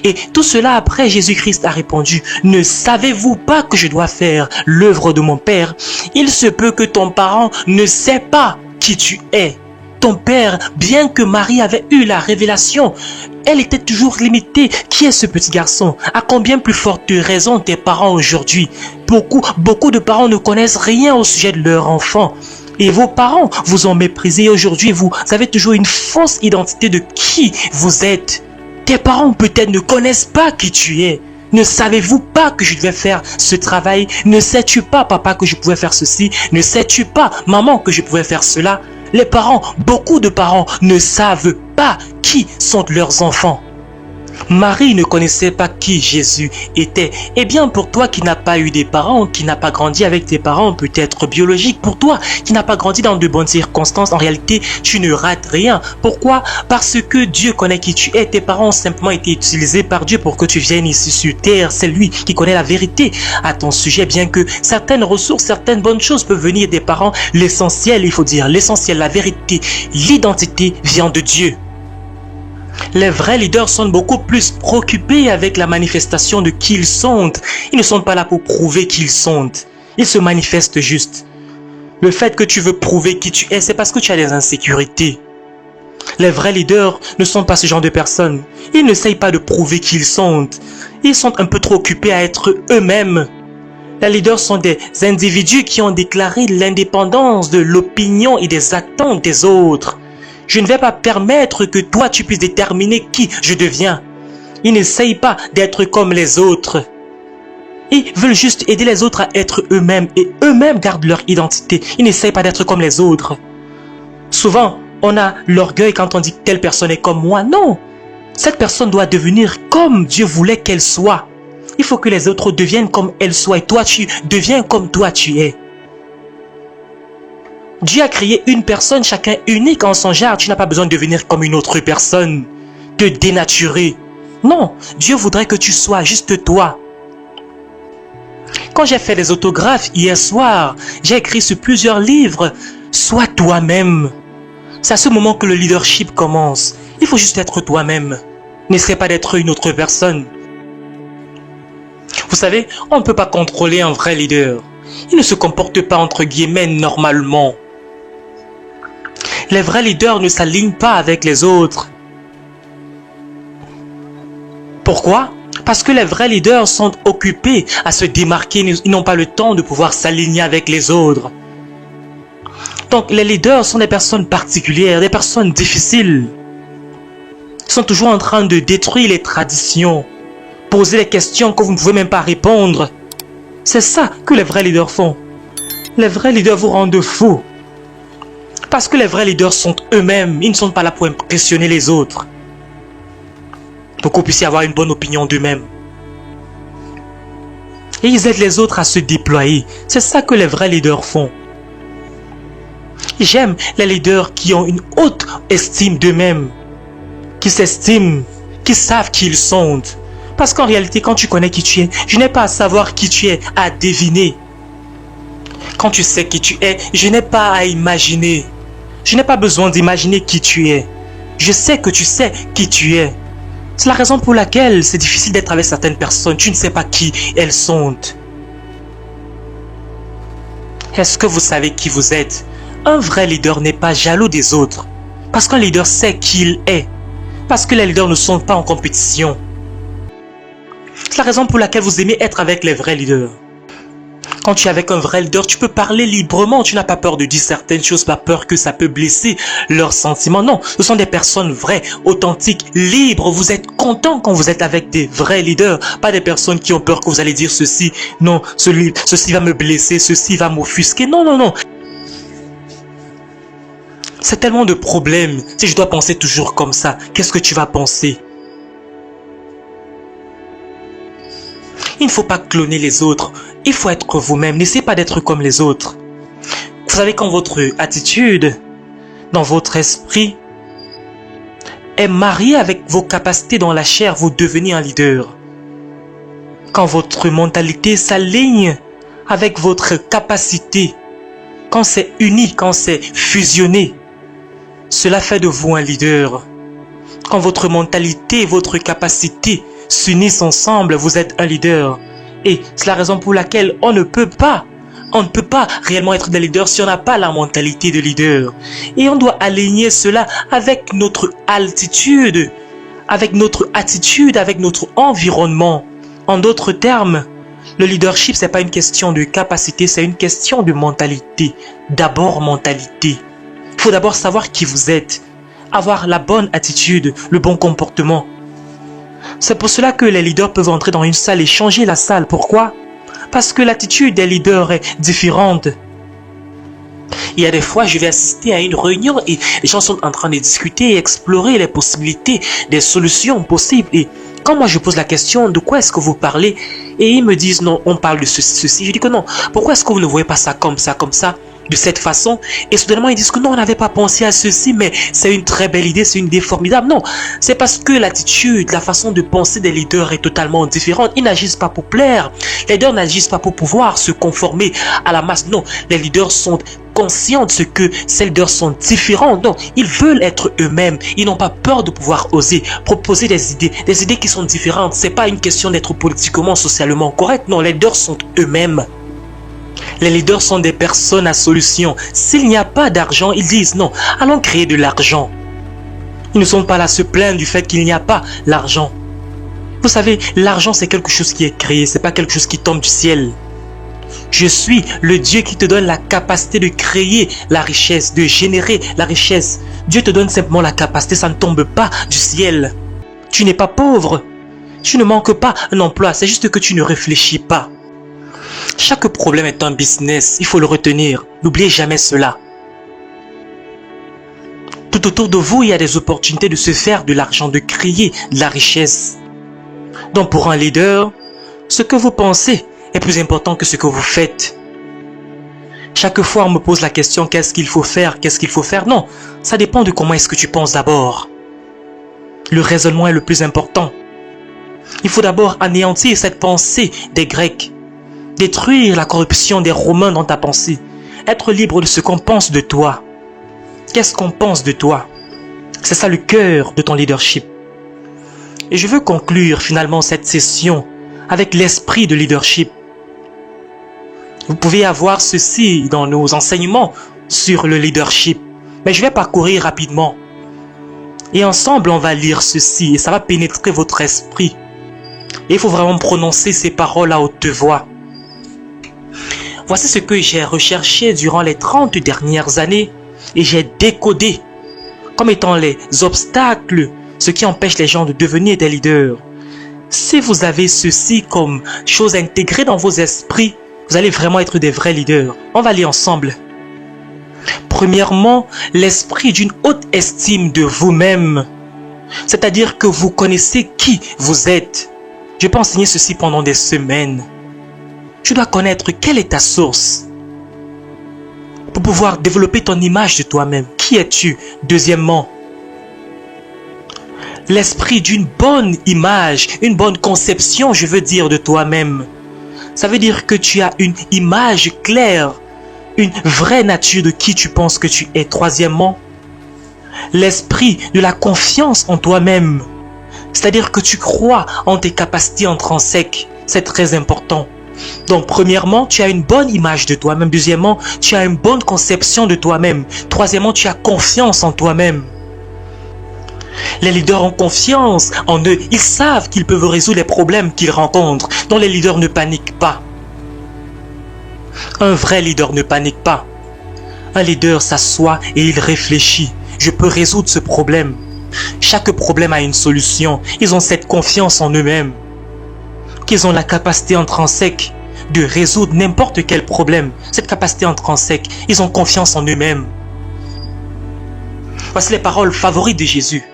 Et tout cela après, Jésus-Christ a répondu, ne savez-vous pas que je dois faire l'œuvre de mon Père? Il se peut que ton parent ne sait pas qui tu es. Ton père, bien que Marie avait eu la révélation, elle était toujours limitée. Qui est ce petit garçon? À combien plus forte raison tes parents aujourd'hui? Beaucoup de parents ne connaissent rien au sujet de leur enfant. Et vos parents vous ont méprisé. Aujourd'hui, vous avez toujours une fausse identité de qui vous êtes. Tes parents peut-être ne connaissent pas qui tu es. Ne savez-vous pas que je devais faire ce travail? Ne sais-tu pas, papa, que je pouvais faire ceci? Ne sais-tu pas, maman, que je pouvais faire cela? Les parents, beaucoup de parents ne savent pas qui sont leurs enfants. Marie ne connaissait pas qui Jésus était. Eh bien, pour toi qui n'as pas eu des parents, qui n'as pas grandi avec tes parents, peut-être biologiques, pour toi qui n'as pas grandi dans de bonnes circonstances, en réalité, tu ne rates rien. Pourquoi? Parce que Dieu connaît qui tu es. Tes parents ont simplement été utilisés par Dieu pour que tu viennes ici sur terre. C'est lui qui connaît la vérité à ton sujet, bien que certaines ressources, certaines bonnes choses peuvent venir des parents. L'essentiel, il faut dire, l'essentiel, la vérité, l'identité vient de Dieu. Les vrais leaders sont beaucoup plus préoccupés avec la manifestation de qui ils sont. Ils ne sont pas là pour prouver qui ils sont. Ils se manifestent juste. Le fait que tu veux prouver qui tu es, c'est parce que tu as des insécurités. Les vrais leaders ne sont pas ce genre de personnes. Ils n'essayent pas de prouver qui ils sont. Ils sont un peu trop occupés à être eux-mêmes. Les leaders sont des individus qui ont déclaré l'indépendance de l'opinion et des attentes des autres. Je ne vais pas permettre que toi tu puisses déterminer qui je deviens. Ils n'essayent pas d'être comme les autres. Ils veulent juste aider les autres à être eux-mêmes et eux-mêmes gardent leur identité. Ils n'essayent pas d'être comme les autres. Souvent, on a l'orgueil quand on dit que telle personne est comme moi. Non, cette personne doit devenir comme Dieu voulait qu'elle soit. Il faut que les autres deviennent comme elles soient et toi tu deviens comme toi tu es. Dieu a créé une personne, chacun unique en son genre. Tu n'as pas besoin de devenir comme une autre personne, te dénaturer. Non, Dieu voudrait que tu sois juste toi. Quand j'ai fait les autographes hier soir, j'ai écrit sur plusieurs livres. Sois toi-même. C'est à ce moment que le leadership commence. Il faut juste être toi-même. N'essaie pas d'être une autre personne. Vous savez, on ne peut pas contrôler un vrai leader. Il ne se comporte pas entre guillemets normalement. Les vrais leaders ne s'alignent pas avec les autres. Pourquoi? Parce que les vrais leaders sont occupés à se démarquer. Ils n'ont pas le temps de pouvoir s'aligner avec les autres. Donc les leaders sont des personnes particulières, des personnes difficiles. Ils sont toujours en train de détruire les traditions. Poser des questions que vous ne pouvez même pas répondre. C'est ça que les vrais leaders font. Les vrais leaders vous rendent fou. Parce que les vrais leaders sont eux-mêmes. Ils ne sont pas là pour impressionner les autres. Pour qu'on puisse avoir une bonne opinion d'eux-mêmes. Et ils aident les autres à se déployer. C'est ça que les vrais leaders font. J'aime les leaders qui ont une haute estime d'eux-mêmes. Qui s'estiment. Qui savent qui ils sont. Parce qu'en réalité, quand tu connais qui tu es, je n'ai pas à savoir qui tu es, à deviner. Quand tu sais qui tu es, je n'ai pas à imaginer. Je n'ai pas besoin d'imaginer qui tu es. Je sais que tu sais qui tu es. C'est la raison pour laquelle c'est difficile d'être avec certaines personnes. Tu ne sais pas qui elles sont. Est-ce que vous savez qui vous êtes? Un vrai leader n'est pas jaloux des autres. Parce qu'un leader sait qui il est. Parce que les leaders ne sont pas en compétition. C'est la raison pour laquelle vous aimez être avec les vrais leaders. Quand tu es avec un vrai leader, tu peux parler librement. Tu n'as pas peur de dire certaines choses, pas peur que ça peut blesser leurs sentiments. Non, ce sont des personnes vraies, authentiques, libres. Vous êtes content quand vous êtes avec des vrais leaders. Pas des personnes qui ont peur que vous allez dire ceci. Non, ceci va me blesser, ceci va m'offusquer. Non, non, non. C'est tellement de problèmes. Si je dois penser toujours comme ça, qu'est-ce que tu vas penser? Il ne faut pas cloner les autres. Il faut être vous-même. N'essayez pas d'être comme les autres. Vous savez, quand votre attitude, dans votre esprit, est mariée avec vos capacités dans la chair, vous devenez un leader. Quand votre mentalité s'aligne avec votre capacité, quand c'est uni, quand c'est fusionné, cela fait de vous un leader. Quand votre mentalité et votre capacité s'unissent ensemble, vous êtes un leader. Et c'est la raison pour laquelle on ne peut pas réellement être des leaders si on n'a pas la mentalité de leader. Et on doit aligner cela avec notre altitude, avec notre attitude, avec notre environnement. En d'autres termes, le leadership, c'est pas une question de capacité, c'est une question de mentalité. D'abord, mentalité. Il faut d'abord savoir qui vous êtes, avoir la bonne attitude, le bon comportement. C'est pour cela que les leaders peuvent entrer dans une salle et changer la salle. Pourquoi? Parce que l'attitude des leaders est différente. Il y a des fois, je vais assister à une réunion et les gens sont en train de discuter et explorer les possibilités, des solutions possibles. Et quand moi je pose la question, de quoi est-ce que vous parlez? Et ils me disent, non, on parle de ceci. Je dis que non. Pourquoi est-ce que vous ne voyez pas ça, comme ça, de cette façon? Et soudainement, ils disent que non, on n'avait pas pensé à ceci, mais c'est une très belle idée, c'est une idée formidable. Non, c'est parce que l'attitude, la façon de penser des leaders est totalement différente. Ils n'agissent pas pour plaire. Les leaders n'agissent pas pour pouvoir se conformer à la masse. Non, les leaders sont conscients de ce que ces leaders sont différents. Non, ils veulent être eux-mêmes. Ils n'ont pas peur de pouvoir oser proposer des idées qui sont différentes. C'est pas une question d'être politiquement, socialement correct. Non, les leaders sont eux-mêmes. Les leaders sont des personnes à solution. S'il n'y a pas d'argent, ils disent non, allons créer de l'argent. Ils ne sont pas là à se plaindre du fait qu'il n'y a pas l'argent. Vous savez, l'argent c'est quelque chose qui est créé, c'est pas quelque chose qui tombe du ciel. Je suis le Dieu qui te donne la capacité de créer la richesse, de générer la richesse. Dieu te donne simplement la capacité, ça ne tombe pas du ciel. Tu n'es pas pauvre. Tu ne manques pas un emploi, c'est juste que tu ne réfléchis pas. Chaque problème est un business, il faut le retenir. N'oubliez jamais cela. Tout autour de vous, il y a des opportunités de se faire de l'argent, de créer de la richesse. Donc pour un leader, ce que vous pensez est plus important que ce que vous faites. Chaque fois, on me pose la question, qu'est-ce qu'il faut faire? Qu'est-ce qu'il faut faire? Non, ça dépend de comment est-ce que tu penses d'abord. Le raisonnement est le plus important. Il faut d'abord anéantir cette pensée des Grecs, détruire la corruption des Romains dans ta pensée, être libre de ce qu'on pense de toi. Qu'est-ce qu'on pense de toi? C'est ça le cœur de ton leadership. Et je veux conclure finalement cette session avec l'esprit de leadership. Vous pouvez avoir ceci dans nos enseignements sur le leadership. Mais je vais parcourir rapidement. Et ensemble, on va lire ceci et ça va pénétrer votre esprit. Et il faut vraiment prononcer ces paroles à haute voix. Voici ce que j'ai recherché durant les 30 dernières années et j'ai décodé comme étant les obstacles, ce qui empêche les gens de devenir des leaders. Si vous avez ceci comme chose intégrée dans vos esprits, vous allez vraiment être des vrais leaders. On va lire ensemble. Premièrement, l'esprit d'une haute estime de vous-même. C'est-à-dire que vous connaissez qui vous êtes. Je peux enseigner ceci pendant des semaines. Tu dois connaître quelle est ta source pour pouvoir développer ton image de toi-même. Qui es-tu? Deuxièmement, l'esprit d'une bonne image, une bonne conception, je veux dire, de toi-même. Ça veut dire que tu as une image claire, une vraie nature de qui tu penses que tu es. Troisièmement, l'esprit de la confiance en toi-même. C'est-à-dire que tu crois en tes capacités intrinsèques. C'est très important. Donc, premièrement, tu as une bonne image de toi-même. Deuxièmement, tu as une bonne conception de toi-même. Troisièmement, tu as confiance en toi-même. Les leaders ont confiance en eux. Ils savent qu'ils peuvent résoudre les problèmes qu'ils rencontrent. Donc, les leaders ne paniquent pas. Un vrai leader ne panique pas. Un leader s'assoit et il réfléchit. Je peux résoudre ce problème. Chaque problème a une solution. Ils ont cette confiance en eux-mêmes. Qu'ils ont la capacité intrinsèque de résoudre n'importe quel problème. Cette capacité intrinsèque, ils ont confiance en eux-mêmes. Voici les paroles favorites de Jésus.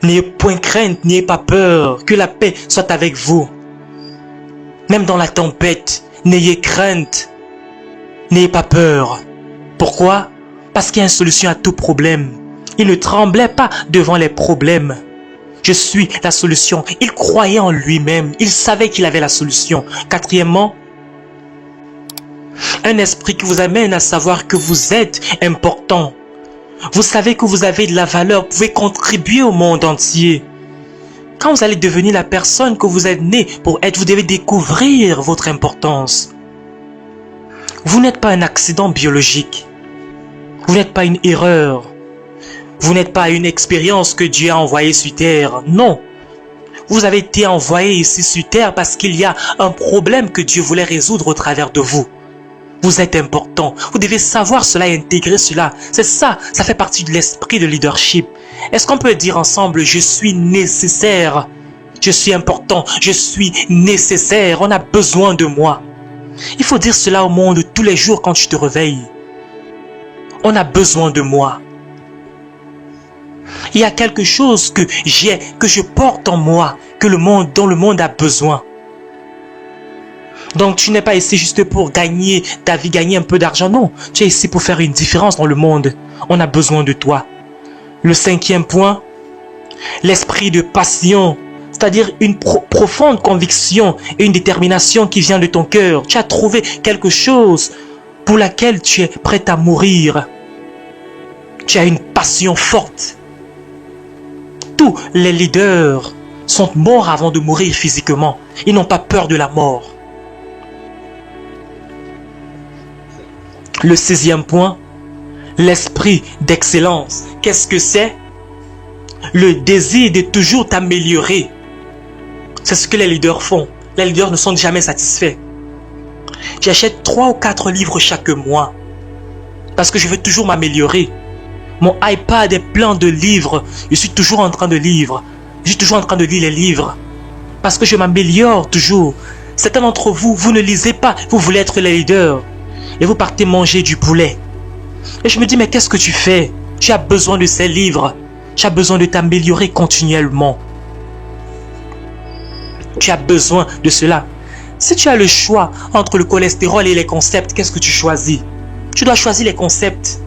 N'ayez point crainte, n'ayez pas peur, que la paix soit avec vous. Même dans la tempête, n'ayez crainte, n'ayez pas peur. Pourquoi? Parce qu'il y a une solution à tout problème. Il ne tremblait pas devant les problèmes. Je suis la solution. Il croyait en lui-même. Il savait qu'il avait la solution. Quatrièmement, un esprit qui vous amène à savoir que vous êtes important. Vous savez que vous avez de la valeur. Vous pouvez contribuer au monde entier. Quand vous allez devenir la personne que vous êtes né pour être, vous devez découvrir votre importance. Vous n'êtes pas un accident biologique. Vous n'êtes pas une erreur. Vous n'êtes pas une expérience que Dieu a envoyée sur terre. Non. Vous avez été envoyé ici sur terre parce qu'il y a un problème que Dieu voulait résoudre au travers de vous. Vous êtes important. Vous devez savoir cela et intégrer cela. C'est ça, ça fait partie de l'esprit de leadership. Est-ce qu'on peut dire ensemble, je suis nécessaire, je suis important, je suis nécessaire, on a besoin de moi. Il faut dire cela au monde tous les jours quand tu te réveilles. On a besoin de moi. Il y a quelque chose que j'ai, que je porte en moi, dont le monde a besoin. Donc tu n'es pas ici juste pour gagner ta vie, gagner un peu d'argent. Non, tu es ici pour faire une différence dans le monde. On a besoin de toi. Le cinquième point, l'esprit de passion. C'est-à-dire une profonde conviction et une détermination qui vient de ton cœur. Tu as trouvé quelque chose pour laquelle tu es prêt à mourir. Tu as une passion forte. Tous les leaders sont morts avant de mourir physiquement. Ils n'ont pas peur de la mort. Le sixième point, L'esprit d'excellence, qu'est-ce que c'est? Le désir de toujours t'améliorer. C'est ce que les leaders font. Les leaders ne sont jamais satisfaits. J'achète 3 ou 4 livres chaque mois parce que je veux toujours m'améliorer. Mon iPad est plein de livres. Je suis toujours en train de lire. Je suis toujours en train de lire les livres parce que je m'améliore toujours. Certains d'entre vous, vous ne lisez pas. Vous voulez être les leaders et vous partez manger du poulet. Et je me dis, mais qu'est-ce que tu fais? Tu as besoin de ces livres. Tu as besoin de t'améliorer continuellement. Tu as besoin de cela. Si tu as le choix entre le cholestérol et les concepts, qu'est-ce que tu choisis? Tu dois choisir les concepts.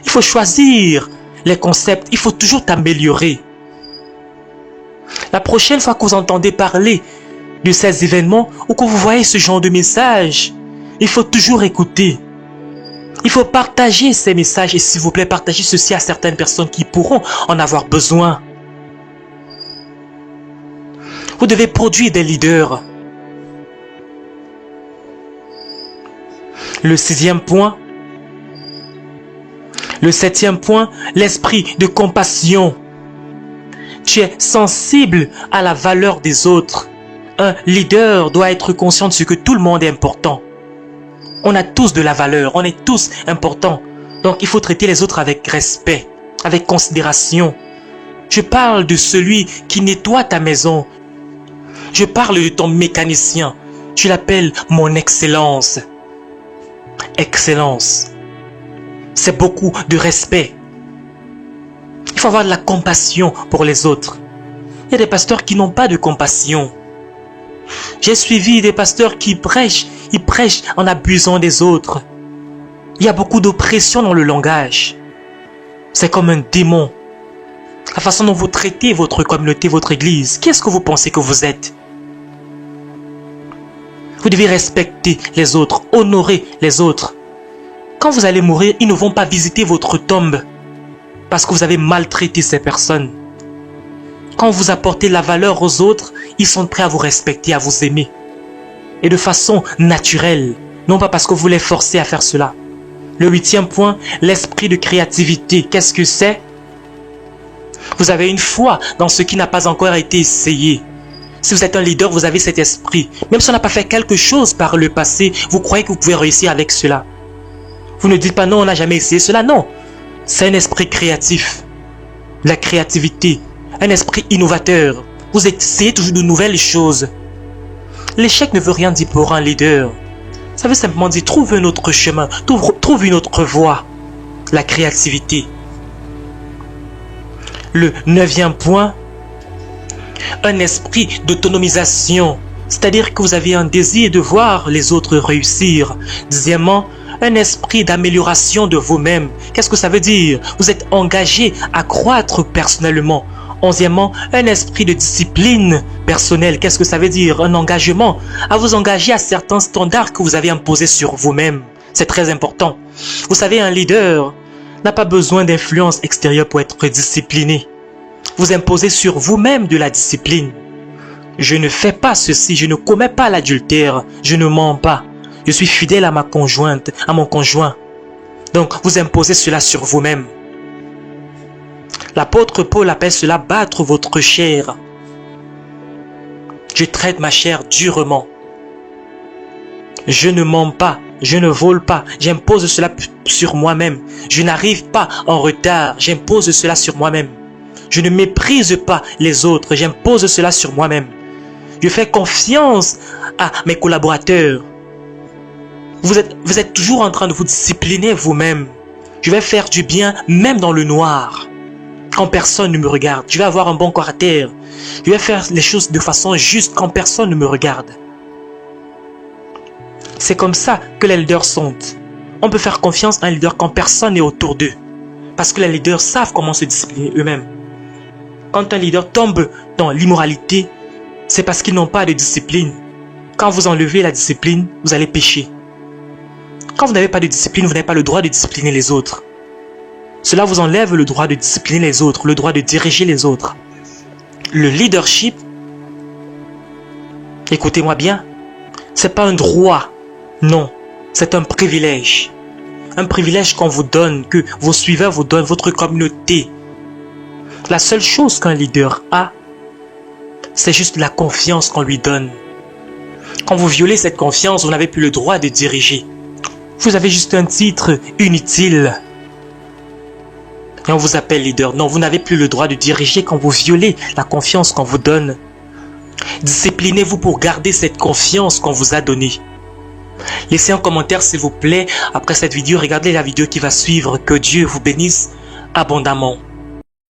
Il faut choisir les concepts. Il faut toujours t'améliorer. La prochaine fois que vous entendez parler de ces événements ou que vous voyez ce genre de message, il faut toujours écouter. Il faut partager ces messages et s'il vous plaît, partagez ceci à certaines personnes qui pourront en avoir besoin. Vous devez produire des leaders. Le 6e point. Le 7e point, l'esprit de compassion. Tu es sensible à la valeur des autres. Un leader doit être conscient de ce que tout le monde est important. On a tous de la valeur, on est tous importants. Donc il faut traiter les autres avec respect, avec considération. Je parle de celui qui nettoie ta maison. Je parle de ton mécanicien. Tu l'appelles mon excellence. Excellence. C'est beaucoup de respect. Il faut avoir de la compassion pour les autres. Il y a des pasteurs qui n'ont pas de compassion. J'ai suivi des pasteurs qui prêchent, ils prêchent en abusant des autres. Il y a beaucoup d'oppression dans le langage. C'est comme un démon. La façon dont vous traitez votre communauté, votre église, qu'est-ce que vous pensez que vous êtes? Vous devez respecter les autres, honorer les autres. Quand vous allez mourir, ils ne vont pas visiter votre tombe parce que vous avez maltraité ces personnes. Quand vous apportez la valeur aux autres, ils sont prêts à vous respecter, à vous aimer. Et de façon naturelle, non pas parce que vous les forcez à faire cela. Le 8e point, l'esprit de créativité. Qu'est-ce que c'est? Vous avez une foi dans ce qui n'a pas encore été essayé. Si vous êtes un leader, vous avez cet esprit. Même si on n'a pas fait quelque chose par le passé, vous croyez que vous pouvez réussir avec cela. Vous ne dites pas non, on n'a jamais essayé cela. Non, c'est un esprit créatif. La créativité. Un esprit innovateur. Vous essayez toujours de nouvelles choses. L'échec ne veut rien dire pour un leader. Ça veut simplement dire trouve un autre chemin, trouve une autre voie. La créativité. Le 9e point, un esprit d'autonomisation. C'est-à-dire que vous avez un désir de voir les autres réussir. 10e, un esprit d'amélioration de vous-même. Qu'est-ce que ça veut dire? Vous êtes engagé à croître personnellement. 11e, un esprit de discipline personnelle. Qu'est-ce que ça veut dire? Un engagement à vous engager à certains standards que vous avez imposés sur vous-même. C'est très important. Vous savez, un leader n'a pas besoin d'influence extérieure pour être discipliné. Vous imposez sur vous-même de la discipline. Je ne fais pas ceci, je ne commets pas l'adultère, je ne mens pas. Je suis fidèle à ma conjointe, à mon conjoint. Donc, vous imposez cela sur vous-même. L'apôtre Paul appelle cela battre votre chair. Je traite ma chair durement. Je ne mens pas, je ne vole pas, j'impose cela sur moi-même. Je n'arrive pas en retard, j'impose cela sur moi-même. Je ne méprise pas les autres, j'impose cela sur moi-même. Je fais confiance à mes collaborateurs. Vous êtes toujours en train de vous discipliner vous-même. Je vais faire du bien même dans le noir. Quand personne ne me regarde, je vais avoir un bon caractère. Je vais faire les choses de façon juste quand personne ne me regarde. C'est comme ça que les leaders sont. On peut faire confiance à un leader quand personne n'est autour d'eux. Parce que les leaders savent comment se discipliner eux-mêmes. Quand un leader tombe dans l'immoralité, c'est parce qu'ils n'ont pas de discipline. Quand vous enlevez la discipline, vous allez pécher. Quand vous n'avez pas de discipline, vous n'avez pas le droit de discipliner les autres. Cela vous enlève le droit de discipliner les autres, le droit de diriger les autres. Le leadership, écoutez-moi bien, c'est pas un droit, non, C'est un privilège. Un privilège qu'on vous donne, que vos suiveurs vous donnent, votre communauté. La seule chose qu'un leader a, c'est juste la confiance qu'on lui donne. Quand vous violez cette confiance, vous n'avez plus le droit de diriger. Vous avez juste un titre inutile. Et on vous appelle leader. Non, vous n'avez plus le droit de diriger quand vous violez la confiance qu'on vous donne. Disciplinez-vous pour garder cette confiance qu'on vous a donnée. Laissez un commentaire s'il vous plaît. Après cette vidéo, regardez la vidéo qui va suivre. Que Dieu vous bénisse abondamment.